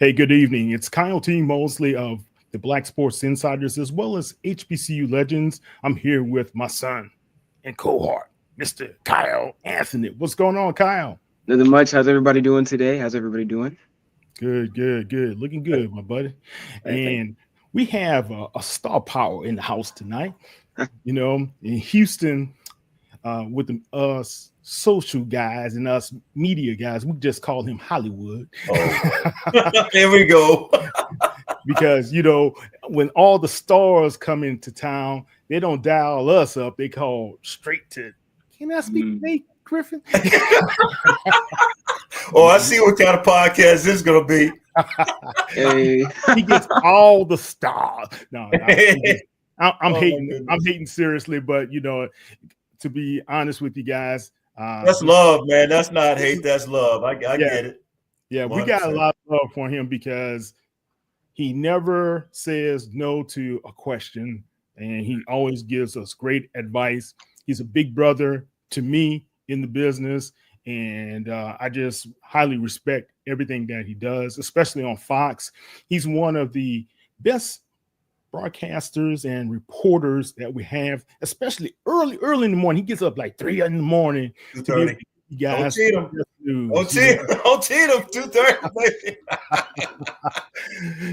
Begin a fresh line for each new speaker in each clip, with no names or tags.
Hey, good evening. It's Kyle T. Mosley of the Black Sports Insiders, as well as HBCU Legends. I'm here with my son and cohort, Mr. Kyle Anthony. What's going on, Kyle?
Nothing much. How's everybody doing today? How's everybody doing?
Good, good, good. Looking good, my buddy.
Thank
And we have a star power in the house tonight. You know, in Houston, with us social guys and us media guys, we just call him Hollywood.
Oh, there we go.
Because when all the stars come into town, they don't dial us up. They call straight to. Can I speak to Nate Griffin?
Oh, I see what kind of podcast this is gonna be.
Hey.
He gets all the stars. No, I'm hating. I'm hating seriously, but to be honest with you guys,
that's love, man. That's not hate. That's love. I get it.
Yeah,
100%.
we got a lot of love for him because he never says no to a question, and he always gives us great advice. He's a big brother to me in the business, and I just highly respect everything that he does, especially on Fox. He's one of the best broadcasters and reporters that we have, especially early in the morning. He gets up like 3 in the morning.
2:30.
You guys,
Don't cheat him. 2:30, baby.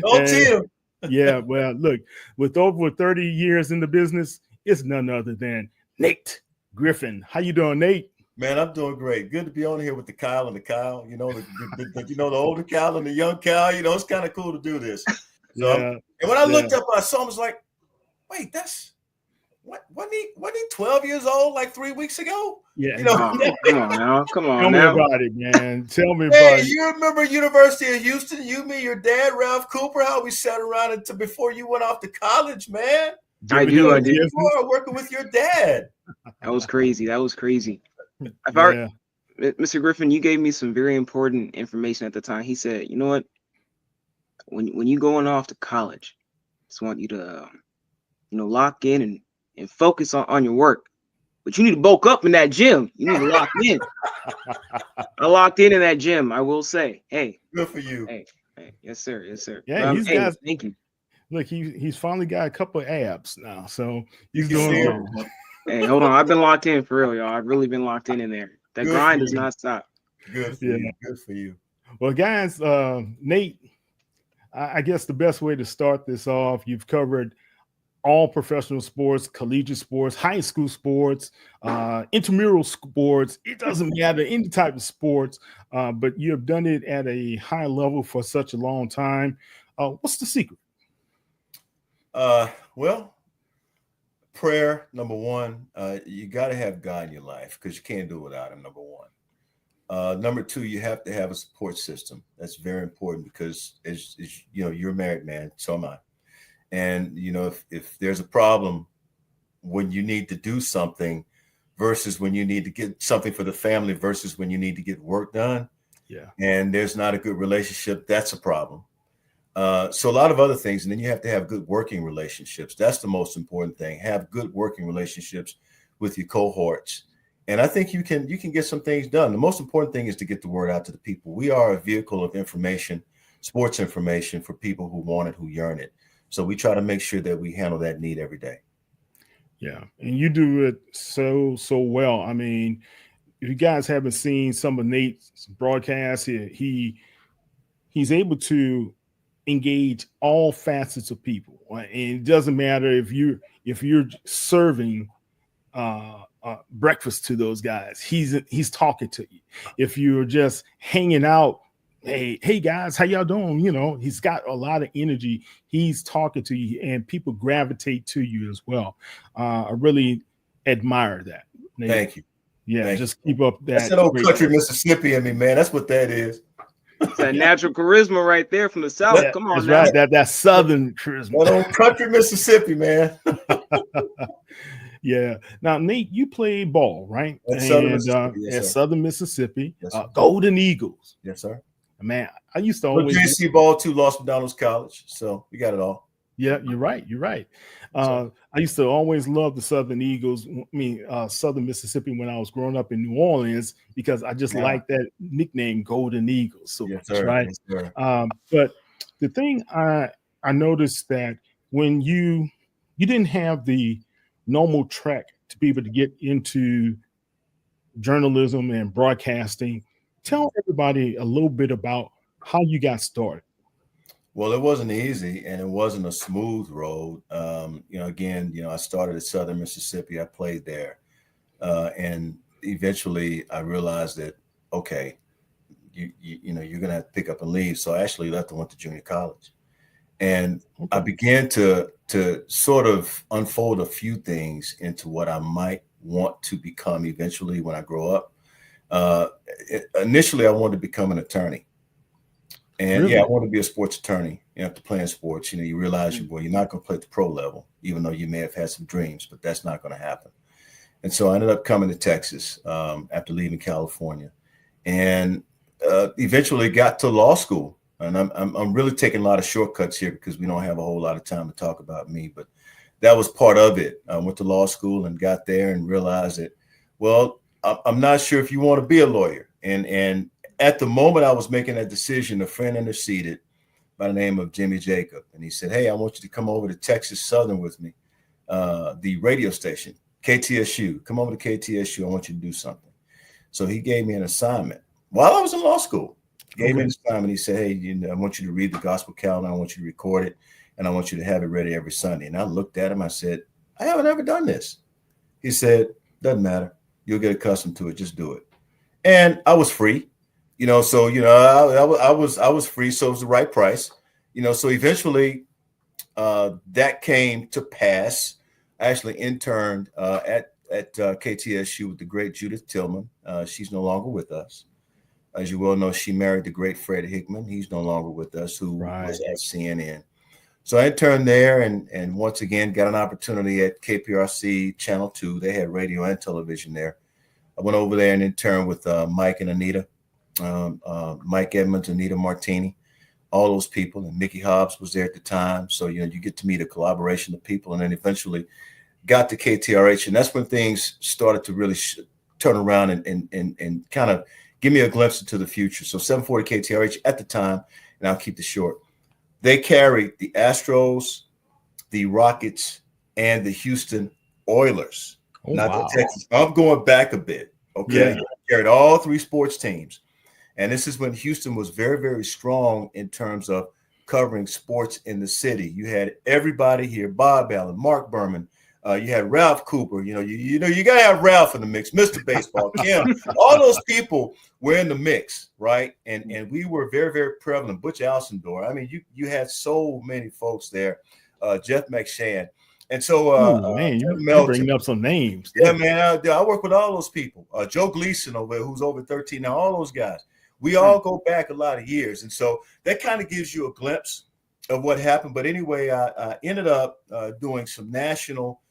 Don't cheat him.
Yeah, well, look, with over 30 years in the business, it's none other than Nate Griffin. How you doing, Nate?
Man, I'm doing great. Good to be on here with the Kyle and the Kyle. The older Kyle and the young Kyle. It's kind of cool to do this. So, and when I looked up, I saw him. I was like, "Wait, that's wasn't he 12 years old like 3 weeks ago?"
Yeah.
Come on
Tell
now.
me about it, man. Tell me
Hey,
about it.
you remember University of Houston? You, me, your dad, Ralph Cooper. How we sat around until before you went off to college, man.
I do.
You were working with your dad.
That was crazy. Mr. Griffin, you gave me some very important information at the time. He said, "You know what? When you going off to college, I just want you to, lock in and focus on your work. But you need to bulk up in that gym. You need to lock in." I locked in that gym. I will say, hey,
good for you.
Hey, yes, sir.
Yeah,
thank you.
Look, he's finally got a couple of abs now, so he's
You
doing
can
well.
Hey, hold on. I've been locked in for real, y'all. I've really been locked in there. That
Good
grind
for
does
you.
not stop.
Good for you. Good for you.
Well, guys, Nate, I guess the best way to start this off, you've covered all professional sports, collegiate sports, high school sports, intramural sports. It doesn't matter, any type of sports, but you have done it at a high level for such a long time. What's the secret?
Well, prayer, number one. You got to have God in your life because you can't do it without him, number one. Number two, you have to have a support system. That's very important because, as you're a married man, so am I. And, if there's a problem when you need to do something versus when you need to get something for the family versus when you need to get work done.
Yeah.
And there's not a good relationship, that's a problem. So a lot of other things. And then you have to have good working relationships. That's the most important thing. Have good working relationships with your cohorts. And I think you can get some things done. The most important thing is to get the word out to the people. We are a vehicle of information, sports information for people who want it, who yearn it. So we try to make sure that we handle that need every day.
Yeah. And you do it so well. I mean, if you guys haven't seen some of Nate's broadcasts, he's able to engage all facets of people. And it doesn't matter if you're serving breakfast to those guys, he's talking to you. If you're just hanging out, hey guys, how y'all doing? He's got a lot of energy. He's talking to you, and people gravitate to you as well. I really admire that. Nate.
Thank you.
Yeah,
Thank
just keep up that.
That's that old country Mississippi in me, man. That's what that is.
It's that natural charisma right there from the South. Come on,
that's
now.
Right. That Southern charisma.
That old country Mississippi, man.
Yeah. Now, Nate, you played ball, right?
At Southern Mississippi. Yes,
at
sir.
Southern Mississippi,
Yes, sir.
Golden Eagles.
Yes, sir.
Man, I used to
But
always
JC ball too, Los McDonald's College. So we got it all.
Yeah, you're right. You're right. I used to always love the Southern Eagles. Southern Mississippi when I was growing up in New Orleans because I just
Yeah.
like that nickname, Golden Eagles, so
Yes,
much,
sir.
right?
Yes, sir.
But the thing I noticed that when you didn't have the normal track to be able to get into journalism and broadcasting, tell everybody a little bit about how you got started.
Well, it wasn't easy and it wasn't a smooth road. Again, I started at Southern Mississippi. I played there. And eventually I realized that, okay, you're going to have to pick up and leave. So I actually left and went to junior college. And I
Okay.
began to sort of unfold a few things into what I might want to become eventually when I grow up. Initially, I wanted to become an attorney. And yeah, I
Really?
want to be a sports attorney. After playing sports, you realize you're not going to play at the pro level, even though you may have had some dreams, but that's not going to happen. And so I ended up coming to Texas after leaving California, and eventually got to law school. And I'm really taking a lot of shortcuts here because we don't have a whole lot of time to talk about me, but that was part of it. I went to law school and got there and realized that, well, I'm not sure if you want to be a lawyer. And at the moment I was making that decision, a friend interceded by the name of Jimmy Jacob. And he said, hey, I want you to come over to Texas Southern with me, the radio station, KTSU. Come over to KTSU. I want you to do something. So he gave me an assignment while I was in law school. He gave me an assignment. He said, hey, I want you to read the gospel calendar. I want you to record it. And I want you to have it ready every Sunday. And I looked at him. I said, I haven't ever done this. He said, doesn't matter. You'll get accustomed to it. Just do it. And I was free. I was free, so it was the right price. So eventually that came to pass. I actually interned at KTSU with the great Judith Tillman. She's no longer with us. As you well know, she married the great Fred Hickman. He's no longer with us, who was at CNN. So I interned there and once again got an opportunity at KPRC Channel 2. They had radio and television there. I went over there and interned with Mike and Anita. Mike Edmonds, Anita Martini, all those people, and Mickey Hobbs was there at the time. So you get to meet a collaboration of people, and then eventually got to KTRH, and that's when things started to really turn around and kind of give me a glimpse into the future. So 740 KTRH at the time, and I'll keep this short. They carried the Astros, the Rockets, and the Houston Oilers. Not the Texans. I'm going back a bit. Okay, yeah. Carried all three sports teams. And this is when Houston was very, very strong in terms of covering sports in the city. You had everybody here: Bob Allen, Mark Berman. You had Ralph Cooper. You got to have Ralph in the mix. Mr. Baseball, Kim. All those people were in the mix, right? And we were very, very prevalent. Butch Alcindor. I mean, you had so many folks there. Jeff McShann. And so,
man, you're bringing up some names.
Yeah, man. I work with all those people. Joe Gleason over there, who's over 13 now. All those guys. We all go back a lot of years. And so that kind of gives you a glimpse of what happened. But anyway, I ended up doing some national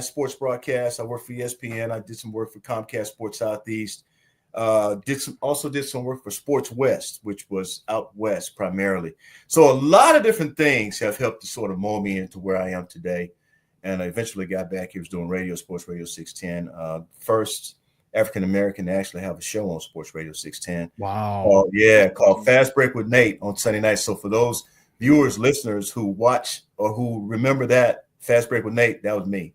sports broadcasts. I worked for ESPN. I did some work for Comcast Sports Southeast. Did some work for Sports West, which was out west primarily. So a lot of different things have helped to sort of mold me into where I am today. And I eventually got back here, was doing radio, Sports Radio 610. First African-American to actually have a show on Sports Radio 610.
Wow.
Called Fast Break with Nate on Sunday nights. So for those viewers, listeners who watch or who remember that, Fast Break with Nate, that was me.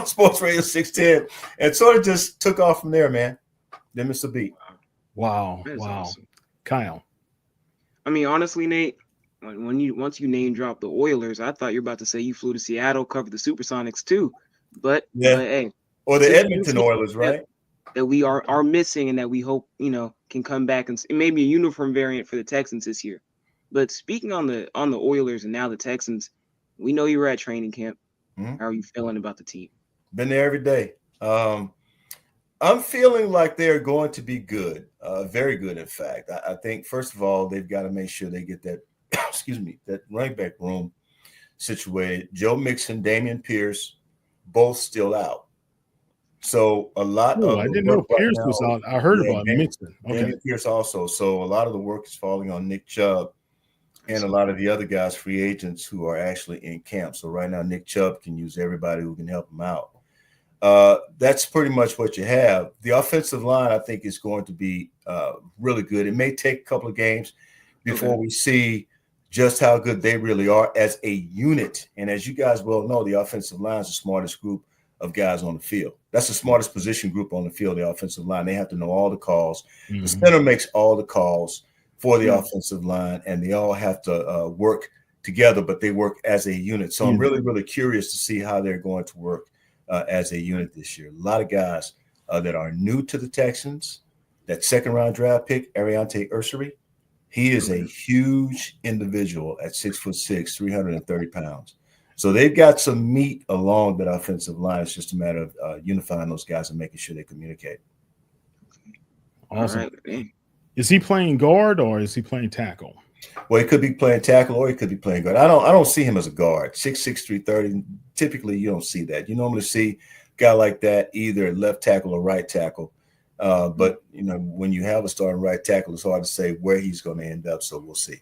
Sports Radio 610. And sort of just took off from there, man. Then Mr. Beat.
Wow.
Awesome.
Kyle.
I mean, honestly, Nate, once you name dropped the Oilers, I thought you were about to say you flew to Seattle, covered the Supersonics too. But hey.
Or the Edmonton Oilers, right?
That we are missing and that we hope, can come back and maybe a uniform variant for the Texans this year. But speaking on the Oilers and now the Texans, we know you were at training camp. Mm-hmm. How are you feeling about the team?
Been there every day. I'm feeling like they're going to be good, very good, in fact. I think, first of all, they've got to make sure they get that, that running back room situated. Joe Mixon, Damian Pierce, both still out. So a lot of
I didn't know Pierce was out. I heard about Mixon.
Okay. Damian Pierce also. So a lot of the work is falling on Nick Chubb and a lot of the other guys, free agents who are actually in camp. So right now, Nick Chubb can use everybody who can help him out. That's pretty much what you have. The offensive line, I think, is going to be really good. It may take a couple of games before we see just how good they really are as a unit. And as you guys well know, the offensive line is the smartest group of guys on the field. That's the smartest position group on the field, the offensive line. They have to know all the calls. The center makes all the calls for the offensive line, and they all have to work together, but they work as a unit. So I'm really, really curious to see how they're going to work as a unit this year. A lot of guys that are new to the Texans. That second-round draft pick, Ariante Ursery, he is a huge individual at 6'6", 330 pounds. So they've got some meat along that offensive line. It's just a matter of unifying those guys and making sure they communicate.
Awesome. Right. Is he playing guard or is he playing tackle?
Well, he could be playing tackle or he could be playing guard. I don't see him as a guard. 6'6", 330. Typically, you don't see that. You normally see a guy like that either left tackle or right tackle. But, you know, when you have a starting right tackle, it's hard to say where he's going to end up. So we'll see.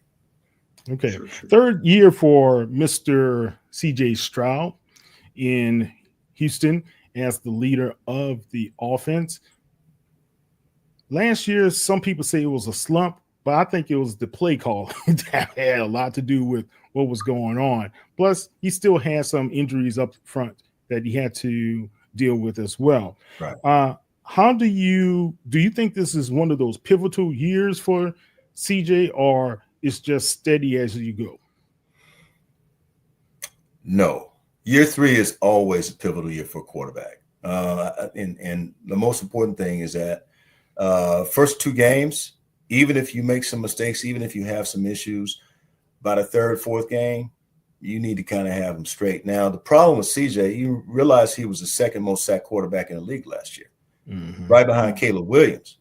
Okay. Third year for Mr. C.J. Stroud in Houston as the leader of the offense. Last year, some people say it was a slump, but I think it was the play call that had a lot to do with what was going on. Plus, he still had some injuries up front that he had to deal with as well.
Right.
How do you think this is one of those pivotal years for CJ, or it's just steady as you go?
No. Year 3 is always a pivotal year for a quarterback. And the most important thing is that first 2 games, even if you make some mistakes, even if you have some issues, by the third, fourth game, you need to kind of have them straight. Now, the problem with CJ, you realize he was the second most sacked quarterback in the league last year, right behind Caleb Williams,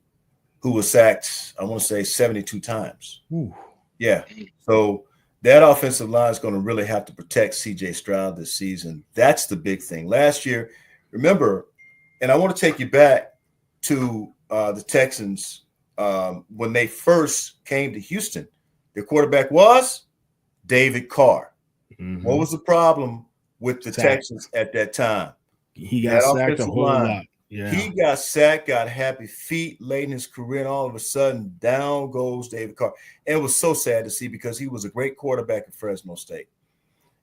who was sacked, I want to say, 72 times.
Ooh.
Yeah. So that offensive line is going to really have to protect CJ Stroud this season. That's the big thing. Last year, remember, and I want to take you back to the Texans when they first came to Houston. Their quarterback was David Carr. What was the problem with the Texans at that time?
He got sacked a whole lot.
Yeah. He got sacked, got happy feet late in his career, and all of a sudden, down goes David Carr. And it was so sad to see because he was a great quarterback at Fresno State.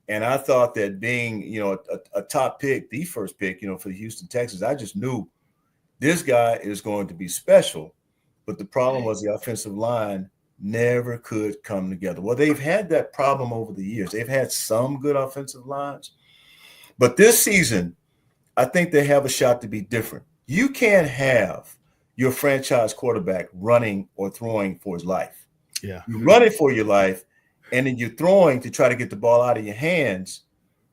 And I thought that being, you know, a top pick, the first pick, you know, for the Houston Texans, I just knew this guy is going to be special. But the problem was the offensive line never could come together. Well, they've had that problem over the years. They've had some good offensive lines. But this season, I think they have a shot to be different. You can't have your franchise quarterback running or throwing for his life.
Yeah.
You're running for your life, and then you're throwing to try to get the ball out of your hands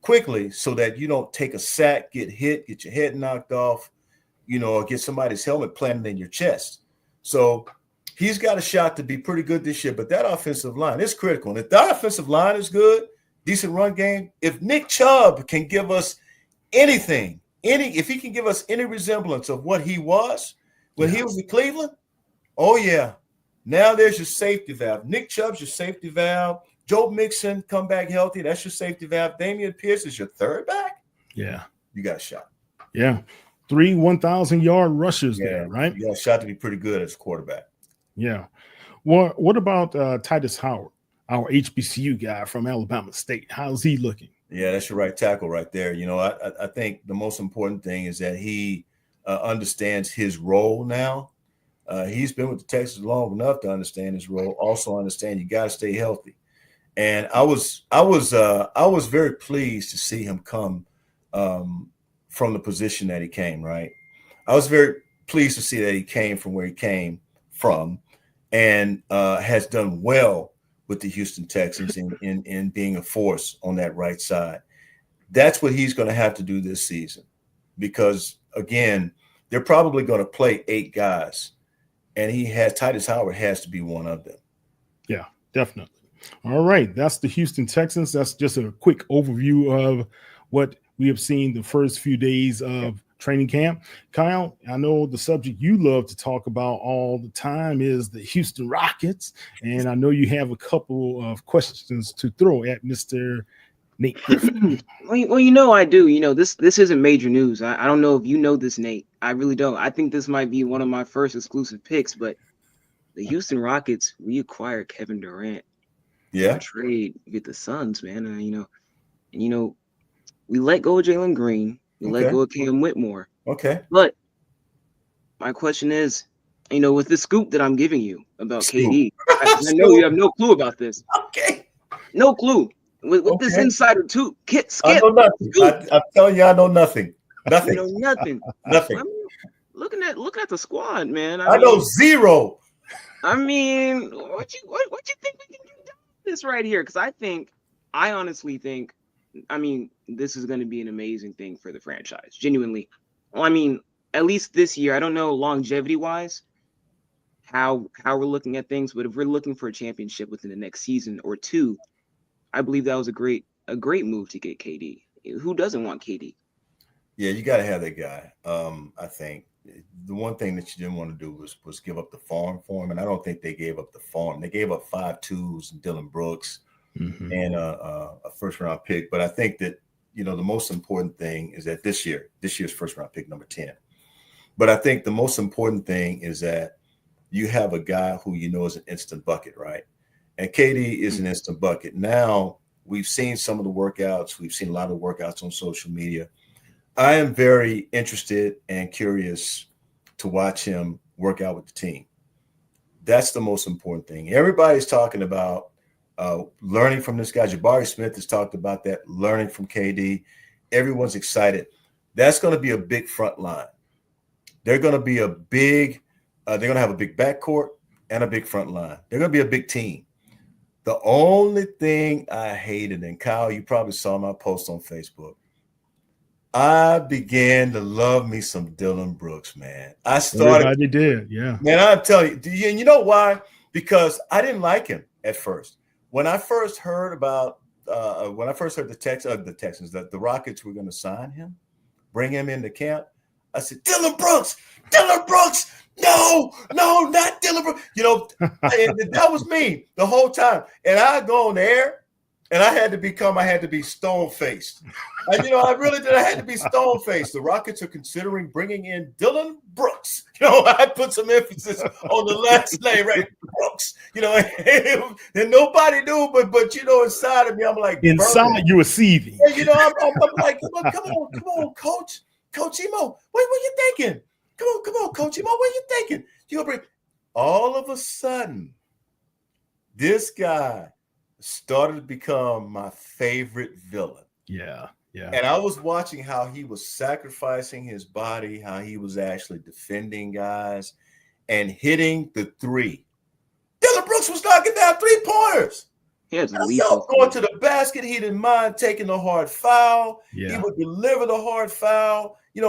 quickly so that you don't take a sack, get hit, get your head knocked off, you know, or get somebody's helmet planted in your chest. So he's got a shot to be pretty good this year, but that offensive line is critical. And if that offensive line is good, decent run game, if Nick Chubb can give us anything, if he can give us any resemblance of what he was when he was in Cleveland, oh yeah. Now there's your safety valve. Nick Chubb's your safety valve. Joe Mixon come back healthy. That's your safety valve. Damian Pierce is your third back.
Yeah.
You got a shot.
Yeah. 3 1,000-yard rushes there, right?
You got a shot to be pretty good as a quarterback.
Yeah. Well, what about Titus Howard, our HBCU guy from Alabama State? How's he looking?
Yeah, that's your right tackle right there. You know, I think the most important thing is that he understands his role now. He's been with the Texans long enough to understand his role. Also understand you got to stay healthy. And I was very pleased to see him come from the position that he came. Right, I was very pleased to see that he came from where he came from, and has done well with the Houston Texans in being a force on that right side. That's what he's going to have to do this season, because again, they're probably going to play 8 guys. And Titus Howard has to be one of them.
Yeah, definitely. All right. That's the Houston Texans. That's just a quick overview of what we have seen the first few days of training camp. Kyle, I know the subject you love to talk about all the time is the Houston Rockets, and I know you have a couple of questions to throw at Mr. Nate Griffin.
Well, I do. This isn't major news. I don't know if you know this, Nate. I really don't. I think this might be one of my first exclusive picks, but the Houston Rockets reacquired Kevin Durant.
Yeah.
Trade with the Suns, man. We let go of Jalen Green. We let go of Cam Whitmore.
Okay.
But my question is, with the scoop that I'm giving you about KD, I know you have no clue about this.
Okay.
No clue. With this insider too, Skip.
I know nothing. I'm telling you, I know nothing. Nothing.
Nothing.
Nothing.
I mean, looking at the squad, man.
I know zero.
I mean, what you think we can do this right here? Because I honestly think, this is going to be an amazing thing for the franchise. Genuinely. Well, at least this year, I don't know longevity wise how we're looking at things, but if we're looking for a championship within the next season or two, I believe that was a great move to get KD. Who doesn't want KD?
Yeah, you got to have that guy. I think the one thing that you didn't want to do was give up the farm for him, and I don't think they gave up the farm. They gave up 5-2s and Dylan Brooks and a first round pick. But I think that the most important thing is that this year's first round pick, number 10. But I think the most important thing is that you have a guy who is an instant bucket, right? And KD is an instant bucket. Now, we've seen some of the workouts. We've seen a lot of workouts on social media. I am very interested and curious to watch him work out with the team. That's the most important thing. Everybody's talking about learning from this guy. Jabari Smith has talked about that, learning from KD. Everyone's excited. That's going to be a big front line. They're going to be they're going to have a big backcourt and a big front line. They're going to be a big team. The only thing I hated, and Kyle, you probably saw my post on Facebook, I began to love me some Dylan Brooks, man.
Everybody did, yeah.
Man, I'm telling you, and you know why? Because I didn't like him at first. When I first heard about, the Texans, that the Rockets were going to sign him, bring him into camp, I said, Dylan Brooks, no, not Dylan Brooks. That was me the whole time. And I go on the air, and I had to be stone-faced. I really did. I had to be stone-faced. The Rockets are considering bringing in Dylan Brooks. I put some emphasis on the last name, right? Brooks. And nobody knew, but inside of me, I'm like,
inside you were seething.
I'm like, come on, Coach Emo. What you thinking? Come on, Coach Emo. What are you thinking? All of a sudden, this guy started to become my favorite villain.
Yeah.
And I was watching how he was sacrificing his body, how he was actually defending guys and hitting the three. Dylan Brooks was knocking down 3-pointers. Going to the basket. He didn't mind taking the hard foul. Yeah. He would deliver the hard foul. He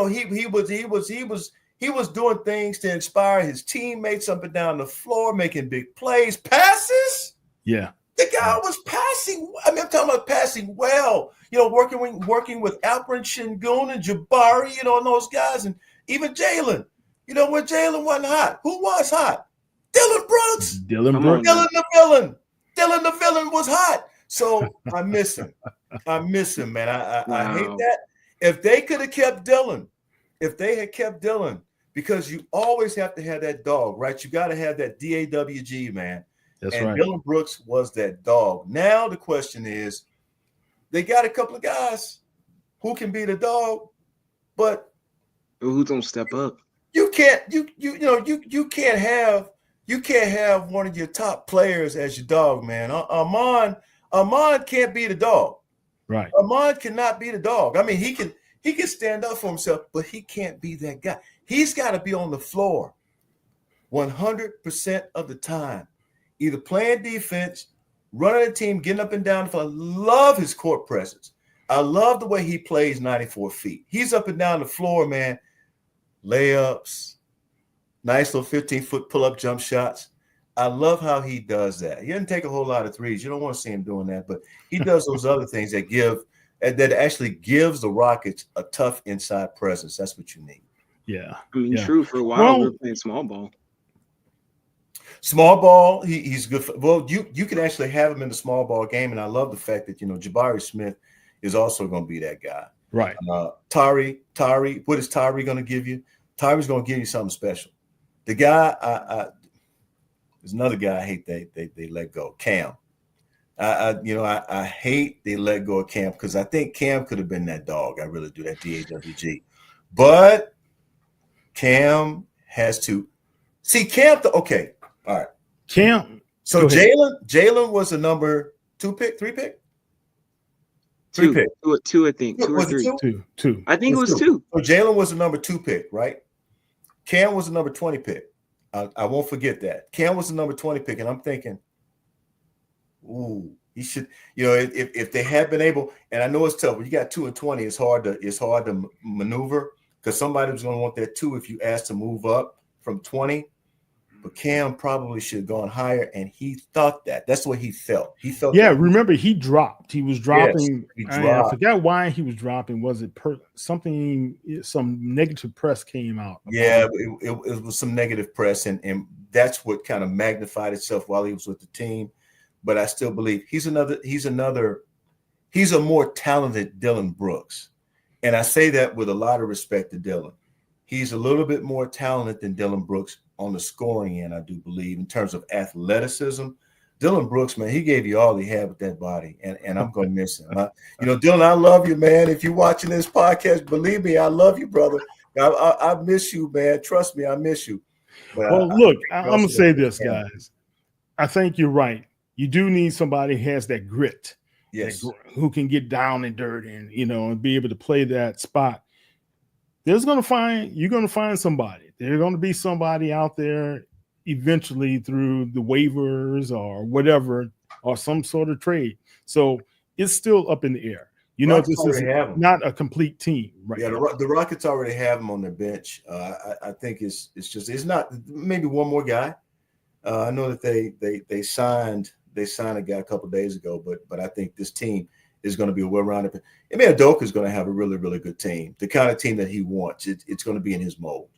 was doing things to inspire his teammates up and down the floor, making big plays, passes.
Yeah.
The guy was passing. I'm talking about passing well. Working with Alperen Şengün and Jabari, and those guys, and even Jalen. When Jalen wasn't hot, who was hot? Dylan Brooks.
Dylan Brooks.
Dylan the villain. Dylan the villain was hot. So I miss him. Man. I hate that. If they could have kept Dylan, because you always have to have that dog, right? You got to have that DAWG, man.
That's
and
right.
Dylan Brooks was that dog. Now the question is, they got a couple of guys who can be the dog, but
who's gonna step up?
You can't have one of your top players as your dog, man. Armand can't be the dog.
Right.
Armand cannot be the dog. He can stand up for himself, but he can't be that guy. He's got to be on the floor 100% of the time, either playing defense, running a team, getting up and down the floor. I love his court presence. I love the way he plays 94 feet. He's up and down the floor, man. Layups, nice little 15-foot pull-up jump shots. I love how he does that. He doesn't take a whole lot of threes. You don't want to see him doing that, but he does those other things that give that actually gives the Rockets a tough inside presence. That's what you need.
Yeah.
I mean,
Yeah.
true. For a while, we were playing small ball.
Small ball, he's good. Well, you can actually have him in the small ball game, and I love the fact that Jabari Smith is also going to be that guy.
Right.
Tari, what is Tari going to give you? Tari's going to give you something special. The guy, there's another guy I hate they let go, Cam. I hate they let go of Cam because I think Cam could have been that dog. I really do, that DAWG. But Cam has to see Cam. Okay, all right.
Cam.
So Jalen was a number 3 pick.
Two, I think. Two or
Was
three.
it
Two.
I think it was two.
So Jalen was the number 2 pick, right? Cam was the number 20 pick. I won't forget that. Cam was the number 20 pick, and I'm thinking, ooh, he should. If they had been able, and I know it's tough. When you got 2 and 20, it's hard to maneuver because somebody was going to want that 2 if you asked to move up from 20. But Cam probably should have gone higher, and he thought that. That's what he felt. He felt.
Yeah,
that.
Remember he dropped. He was dropping.
Yes, he dropped.
I forgot why he was dropping. Was it some negative press came out?
Yeah, it was some negative press, and that's what kind of magnified itself while he was with the team. But I still believe he's a more talented Dylan Brooks. And I say that with a lot of respect to Dylan. He's a little bit more talented than Dylan Brooks on the scoring end, I do believe, in terms of athleticism. Dylan Brooks, man, he gave you all he had with that body, and I'm going to miss him. Dylan, I love you, man. If you're watching this podcast, believe me, I love you, brother. I miss you, man. Trust me, I miss you. But
I'm going to say this, guys. I think you're right. You do need somebody who has that grit,
yes,
who can get down and dirty and be able to play that spot. You're going to find somebody. There's going to be somebody out there eventually through the waivers or whatever, or some sort of trade. So it's still up in the air. This is not a complete team, right?
Yeah, the Rockets already have him on their bench. I think it's not maybe one more guy. I know that they signed a guy a couple of days ago, but I think this team is going to be a well-rounded. I mean, Udoka is going to have a really, really good team. The kind of team that he wants. It's going to be in his mold.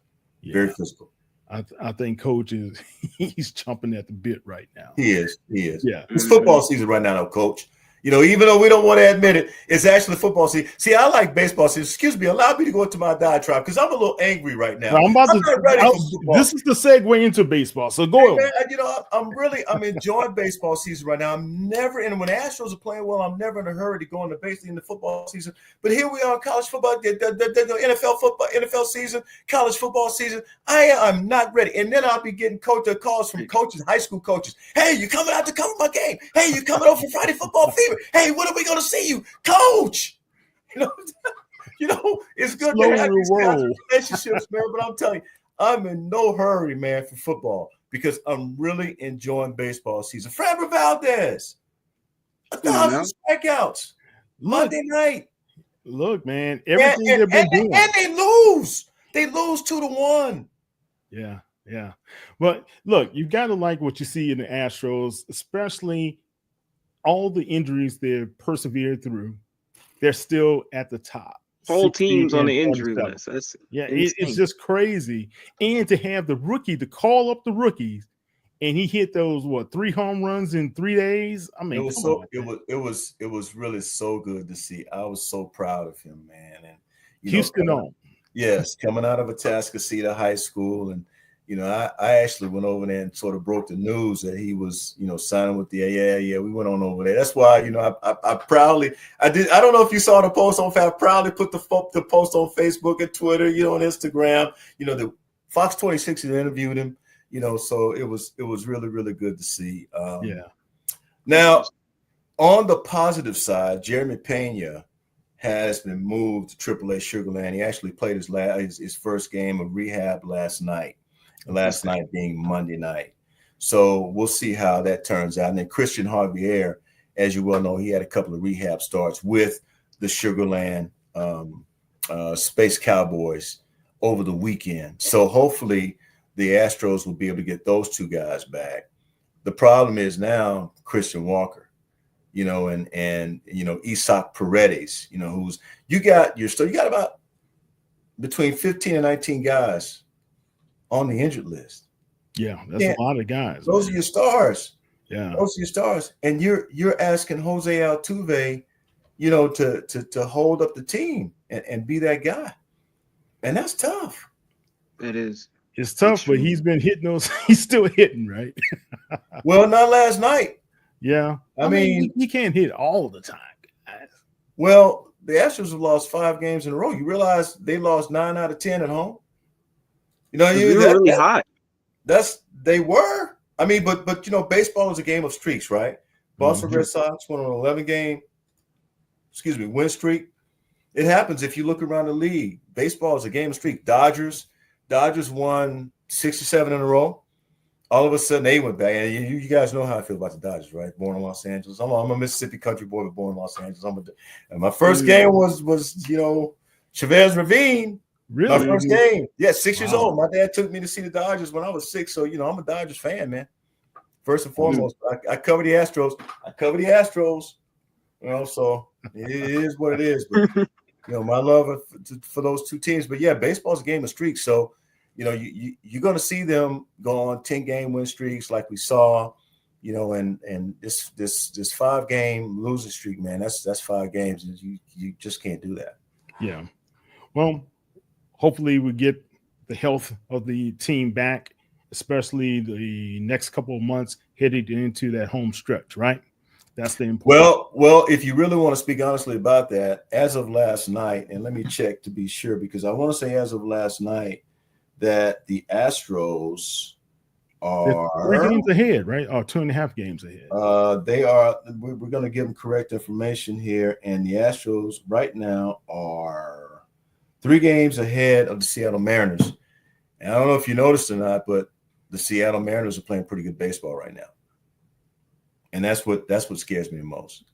Yeah. Very physical.
I think Coach he's chomping at the bit right now.
He is.
Yeah.
It's football season right now, Coach. Even though we don't want to admit it, it's actually football season. See, I like baseball season. Excuse me, allow me to go into my diatribe because I'm a little angry right now.
I'm not ready for football. This is the segue into baseball. So go ahead.
I'm enjoying baseball season right now. I'm never in when the Astros are playing well. I'm never in a hurry to go into basically in the football season. But here we are, college football, the NFL football, NFL season, college football season. I am not ready, and then I'll be getting calls from coaches, high school coaches. Hey, you coming out to cover my game? Hey, you coming over for Friday Football Fever? Hey, when are we going to see you, Coach? It's good to have these kinds of relationships, man. But I'm telling you, I'm in no hurry, man, for football because I'm really enjoying baseball season. Framber Valdez, 1,000 strikeouts Monday night.
Look, man, everything they've been doing,
and they lose. They lose 2-1.
Yeah. But look, you got to like what you see in the Astros, especially all the injuries they've persevered through. They're still at the top.
Whole teams on the injury list.
It's just crazy. And to have the rookie to call up the rookies, and he hit those 3 home runs in 3 days. I mean,
it was really so good to see. I was so proud of him, man. And
Houston on.
Yes, coming out of Atascocita High School, and I actually went over there and sort of broke the news that he was, signing with the yeah. We went on over there. That's why, I proudly, I don't know if you saw the post on I proudly put the post on Facebook and Twitter, on Instagram. The Fox 26 had interviewed him, so it was really, really good to see. Now, on the positive side, Jeremy Pena has been moved to AAA Sugar Land. He actually played his first game of rehab last night. Last night being Monday night. So we'll see how that turns out. And then Christian Javier, as you well know, he had a couple of rehab starts with the Sugar Land Space Cowboys over the weekend. So hopefully the Astros will be able to get those two guys back. The problem is now Christian Walker. and Isaac Paredes, who's you got about between 15 and 19 guys on the injured list.
Yeah, that's a lot of guys.
Those are your stars.
Yeah,
those are your stars, and you're asking Jose Altuve, to hold up the team and be that guy, and that's tough.
It is.
It's tough, but he's been hitting those. He's still hitting, right?
Well, not last night.
Yeah, I mean, he can't hit all the time, guys.
Well, the Astros have lost 5 games in a row. You realize they lost 9 out of 10 at home.
They were really hot.
They were. I mean, but baseball is a game of streaks, right? Boston Red Sox went on an 11-game, win streak. It happens if you look around the league. Baseball is a game of streak. Dodgers won 67 in a row. All of a sudden, they went back. And you guys know how I feel about the Dodgers, right? Born in Los Angeles. I'm a Mississippi country boy, but born in Los Angeles. And my first game was Chavez Ravine.
Really?
My first game. Yeah, 6 years old. My dad took me to see the Dodgers when I was 6. So, I'm a Dodgers fan, man. First and foremost, I cover the Astros. So it is what it is. But, my love for those 2 teams. But, yeah, baseball's a game of streaks. So, you're going to see them go on 10-game win streaks like we saw, and this 5-game losing streak, man, that's 5 games. And you just can't do that.
Yeah. Well, hopefully we get the health of the team back, especially the next couple of months headed into that home stretch, right? That's the important.
Well, if you really want to speak honestly about that, as of last night, and let me check to be sure, because I want to say as of last night that the Astros are
3 games ahead, right? Or 2.5 games ahead.
They are. We're going to give them correct information here, and the Astros right now are 3 games ahead of the Seattle Mariners. And I don't know if you noticed or not, but the Seattle Mariners are playing pretty good baseball right now, and that's what scares me the most.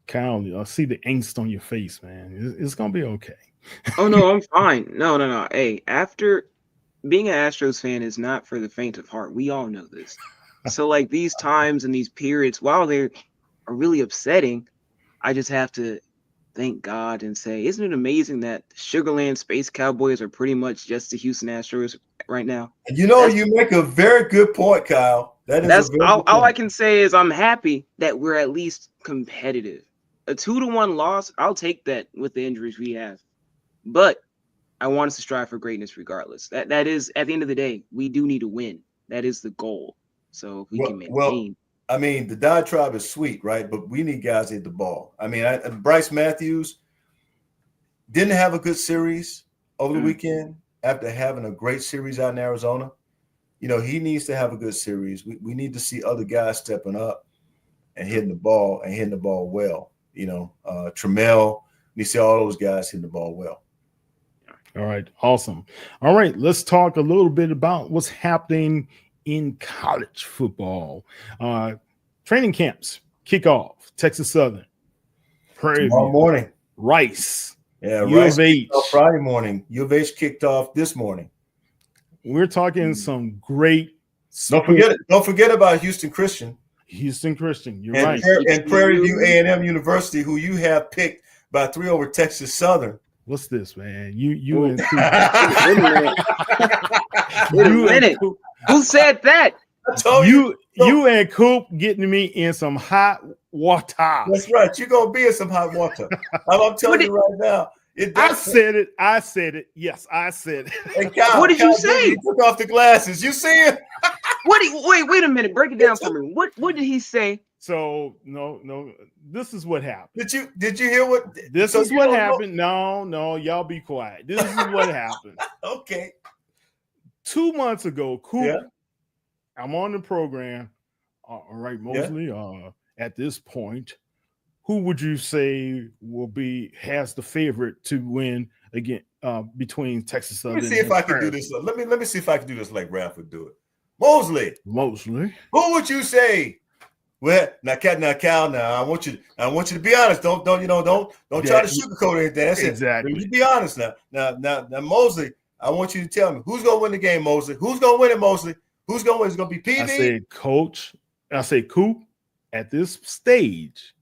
Kyle, I see the angst on your face, man. It's gonna be okay.
Oh no, I'm fine. No. Hey, after being an Astros fan is not for the faint of heart. We all know this. So like these times and these periods, while they are really upsetting, I just have to thank God and say, isn't it amazing that Sugarland Space Cowboys are pretty much just the Houston Astros right now?
You make a very good point, Kyle. That's
all I can say is I'm happy that we're at least competitive. A 2-1 loss, I'll take that with the injuries we have. But I want us to strive for greatness regardless. That is, at the end of the day, we do need to win. That is the goal. So if we can maintain.
I mean, the diatribe is sweet, right? But we need guys to hit the ball. I mean, Bryce Matthews didn't have a good series over the weekend after having a great series out in Arizona. He needs to have a good series. We need to see other guys stepping up and hitting the ball well. Trammell, we see all those guys hitting the ball well.
All right, awesome. All right, let's talk a little bit about what's happening in college football. Training camps kick off. Texas Southern, Prairie
Tomorrow morning.
Rice.
Yeah,
U
Rice
of H.
Friday morning. U of H kicked off this morning.
We're talking some great.
Don't forget about Houston Christian.
You're right.
And Prairie View A&M University, who you have picked by 3 over Texas Southern.
What's this, man? You and
Wait a minute. Who said that?
I told you.
You and Coop getting me in some hot water.
That's right. You're gonna be in some hot water. I'm telling you right now.
I said it. Yes, I said it.
Hey, Kyle,
what did you say?
He took off the glasses. You see it?
Wait a minute. Break it down for me. What did he say?
So no. This is what happened.
Did you hear what?
This is what happened. No, y'all be quiet. This is what happened.
Okay.
2 months ago, Coop, I'm on the program. All right, Mosley. At this point, who would you say has the favorite to win again between Texas Southern?
Let me see if I can do this. Let me see if I can do this like Ralph would do it. Mosley. Who would you say? Well, now, Cal. I want you to be honest. Don't try to sugarcoat anything. That's
exactly.
You be honest now. Now, Mosley. I want you to tell me who's gonna win the game, Mosley. Who's gonna win it, Mosley? Who's gonna win? It's gonna be PV.
I said Coach. I say Coop, at this stage,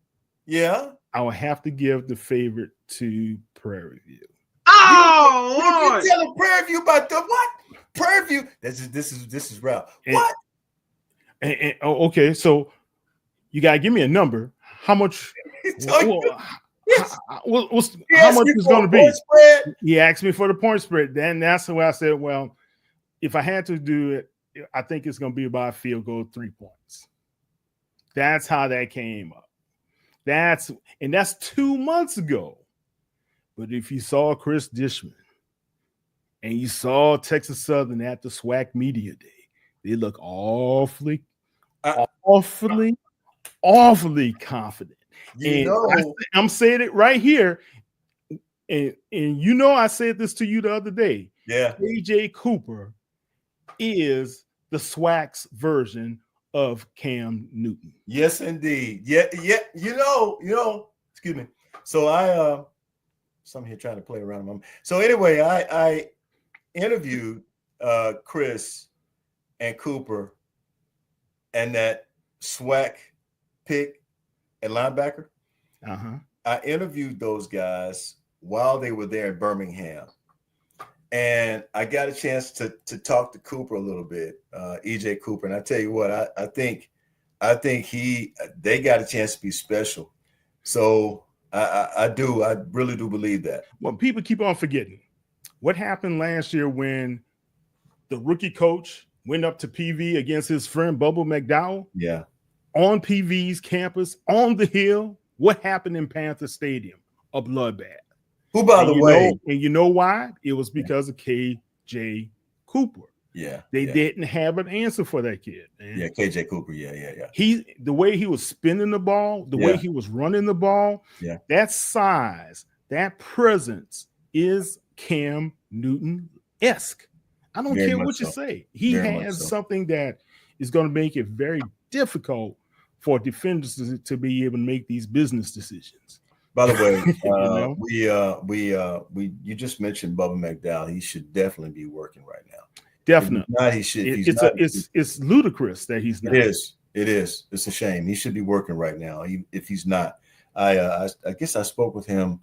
Yeah.
I would have to give the favorite to Prairie View.
Oh, Lord.
You telling Prairie View about the what? Prairie View. This is Ralph. What?
Okay, so you gotta give me a number. How much? How much is going to be?
Spread?
He asked me for the point spread. Then that's why I said, well, if I had to do it, I think it's going to be about a field goal, 3 points. That's how that came up. That's 2 months ago. But if you saw Chris Dishman and you saw Texas Southern at the SWAC Media Day, they look awfully confident. I'm saying it right here. And I said this to you the other day.
Yeah.
KJ Cooper is the SWAC's version of Cam Newton.
Yes, indeed. Yeah. Excuse me. So I'm here trying to play around. So anyway, I interviewed Chris and Cooper and that SWAC pick at linebacker. I interviewed those guys while they were there in Birmingham. And I got a chance to talk to Cooper a little bit, EJ Cooper. And I tell you what, I think they got a chance to be special. So I really do believe that.
Well, people keep on forgetting what happened last year when the rookie coach went up to PV against his friend Bubba McDowell.
Yeah.
On PV's campus, on the hill. What happened in Panther Stadium? A bloodbath.
Who, by the way,
and you know why? It was because of KJ Cooper.
Yeah.
They didn't have an answer for that kid, man.
Yeah, KJ Cooper. Yeah.
The way he was spinning the ball, the way he was running the ball, that size, that presence is Cam Newton-esque. I don't care what you say. He has something that is going to make it very difficult for defenders to be able to make these business decisions.
By the way, you just mentioned Bubba McDowell. He should definitely be working right now.
Definitely.
Not, he should.
It's ludicrous that he's not.
It is. It's a shame. He should be working right now. If he's not, I guess I spoke with him,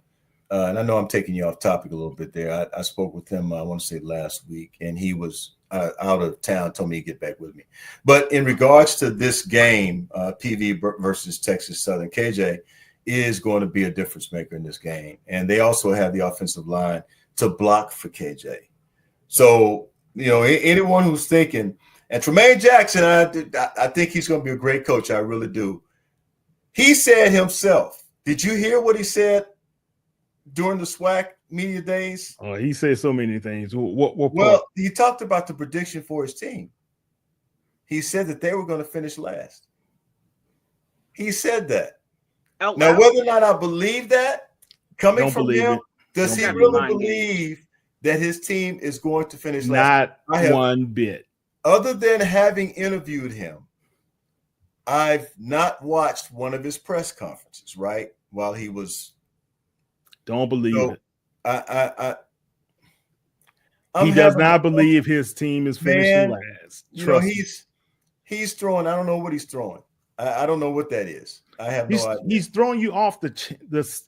and I know I'm taking you off topic a little bit there. I spoke with him. I want to say last week, and he was out of town. Told me to get back with me. But in regards to this game, PV versus Texas Southern, KJ is going to be a difference maker in this game. And they also have the offensive line to block for KJ. So, anyone who's thinking, and Tremaine Jackson, I think he's going to be a great coach. I really do. He said himself, did you hear what he said during the SWAC media days?
Oh, he said so many things.
Well, he talked about the prediction for his team. He said that they were going to finish last. He said that. Now, whether or not I believe that coming from him, does he really believe that his team is going to finish last?
Not one bit.
Other than having interviewed him, I've not watched one of his press conferences, right? While he was.
Don't believe it.
He
does not believe his team is finishing last.
He's throwing. I don't know what he's throwing. I don't know what that is. I have no idea.
He's throwing you off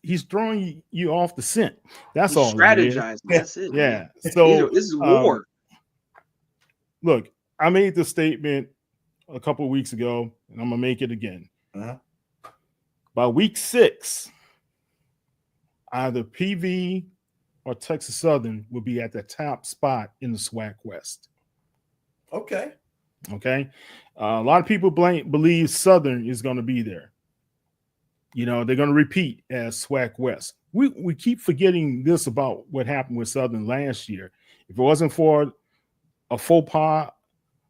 he's throwing you off the scent. That's all.
Strategizing. That's it.
Yeah. So
this is war.
Look, I made the statement a couple of weeks ago, and I'm gonna make it again. By week 6, either PV or Texas Southern will be at the top spot in the SWAC West.
Okay.
A lot of people believe Southern is going to be there. They're going to repeat as SWAC West. We keep forgetting this about what happened with Southern last year. If it wasn't for a faux pas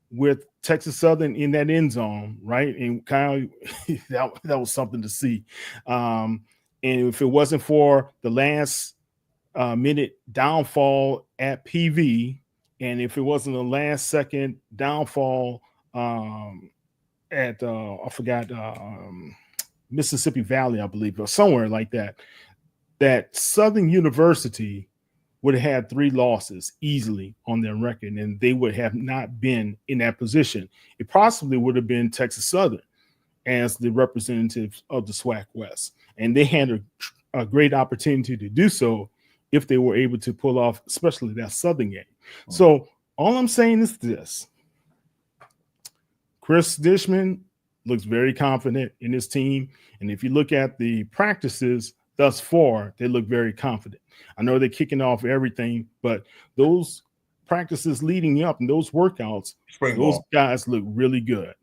with Texas Southern in that end zone, right? And kind of that was something to see. And if it wasn't for the last minute downfall at PV, and if it wasn't the last second downfall at I forgot Mississippi Valley, I believe, or somewhere like that, that Southern University would have had 3 losses easily on their record, and they would have not been in that position. It possibly would have been Texas Southern. as the representatives of the SWAC West. And they had a great opportunity to do so if they were able to pull off, especially that Southern game. So all I'm saying is this. Chris Dishman looks very confident in his team. And if you look at the practices thus far, they look very confident. I know they're kicking off everything, but those practices leading up and those workouts, those guys look really good.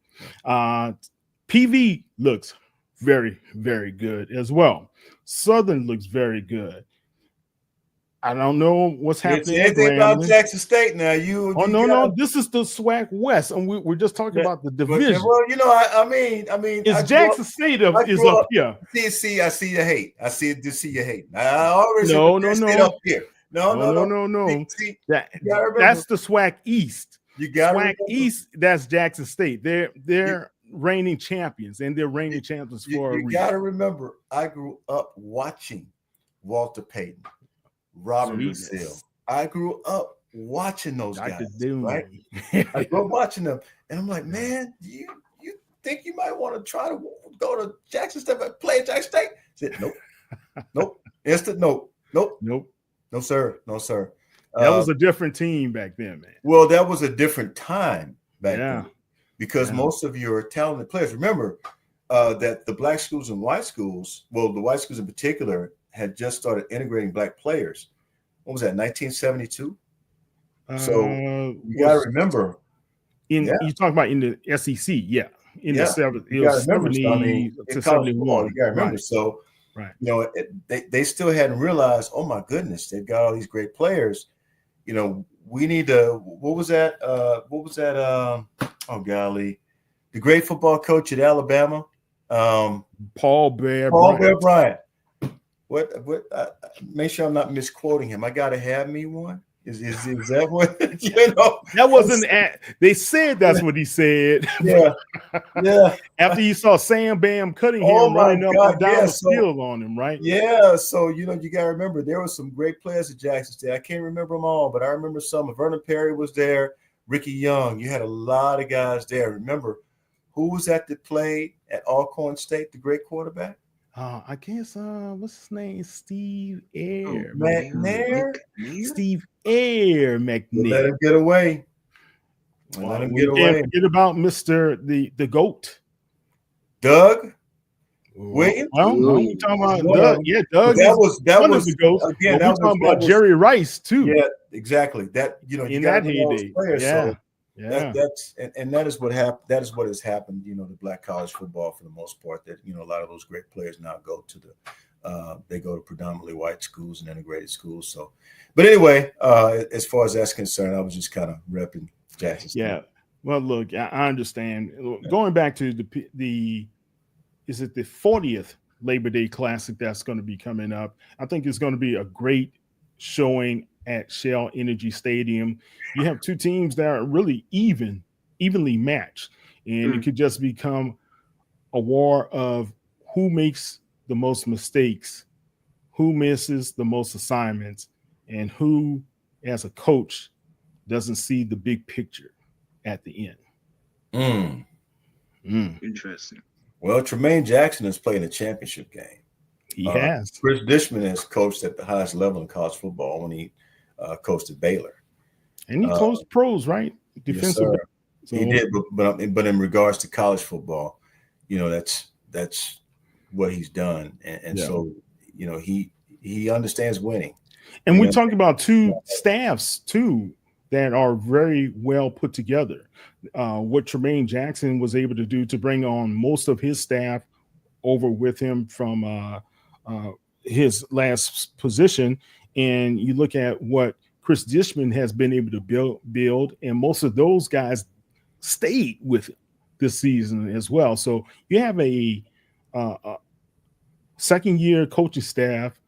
PV looks very, very good as well. Southern looks very good. I don't know what's happening.
Anything about Jackson State now?
No. This is the SWAC West, and we're just talking about the division.
Well, I mean,
it's Jackson State is up here.
See, I see your hate. I see your hate. I already
no.
Up here. No.
See, that's the SWAC East.
You got
SWAC East. That's Jackson State. They're reigning champions, and they're reigning champions for a reason.
You got to remember, I grew up watching Walter Payton, Robert Brazil. I grew up watching those guys, right? I grew up watching them, and I'm like, man, you think you might want to try to go to Jackson State, play at Jackson State? I said, nope. Instant nope. No, sir.
That was a different team back then, man.
Well, that was a different time back then, because most of your talented players, remember that the black schools and white schools, well, the white schools in particular, had just started integrating black players. What was that, 1972? So you got to remember.
You're talking about in the SEC, in the 70s.
You got to remember,
70 to 71.
You got to remember. Right. So, they still hadn't realized, oh my goodness, they've got all these great players. We need to, what was that? Oh golly, the great football coach at Alabama,
Paul Bear
Bryant. What? Make sure I'm not misquoting him. I gotta have me one. Is that what
That wasn't. They said that's what he said.
Yeah.
After you saw Sam Bam Cunningham running up and down the field on him, right?
Yeah. So you gotta remember there were some great players at Jackson State. I can't remember them all, but I remember some. Vernon Perry was there. Ricky Young. You had a lot of guys there. Remember who was that played at Alcorn State? The great quarterback.
I guess what's his name? Steve Air
McNair.
Steve Air McNair.
Let him get away.
Can't forget about Mr. the GOAT.
Doug Williams.
Well, you talking about Doug? Yeah, Doug. That was the GOAT. Again, that was talking about Jerry Rice too.
Yeah, exactly. That
in that heyday.
That is what happened. That is what has happened. To black college football for the most part. That a lot of those great players now go to they go to predominantly white schools and integrated schools. So, but anyway, as far as that's concerned, I was just kind of repping Jackson State.
Yeah. Well, look, I understand. Going back to the 40th Labor Day Classic that's going to be coming up. I think it's going to be a great showing at Shell Energy Stadium. You have two teams that are really evenly matched, and it could just become a war of who makes the most mistakes, who misses the most assignments, and who, as a coach, doesn't see the big picture at the end.
Interesting.
Well, Tremaine Jackson has played a championship game.
He has.
Chris Dishman has coached at the highest level in college football when he coached at Baylor.
And he coached pros, right? Defensive.
Yes, he did, but in regards to college football, that's what he's done. And so, he understands winning.
And we talked about two staffs, too, that are very well put together. What Tremaine Jackson was able to do to bring on most of his staff over with him from his last position. And you look at what Chris Dishman has been able to build, and most of those guys stayed with this season as well. So you have a second-year coaching staff.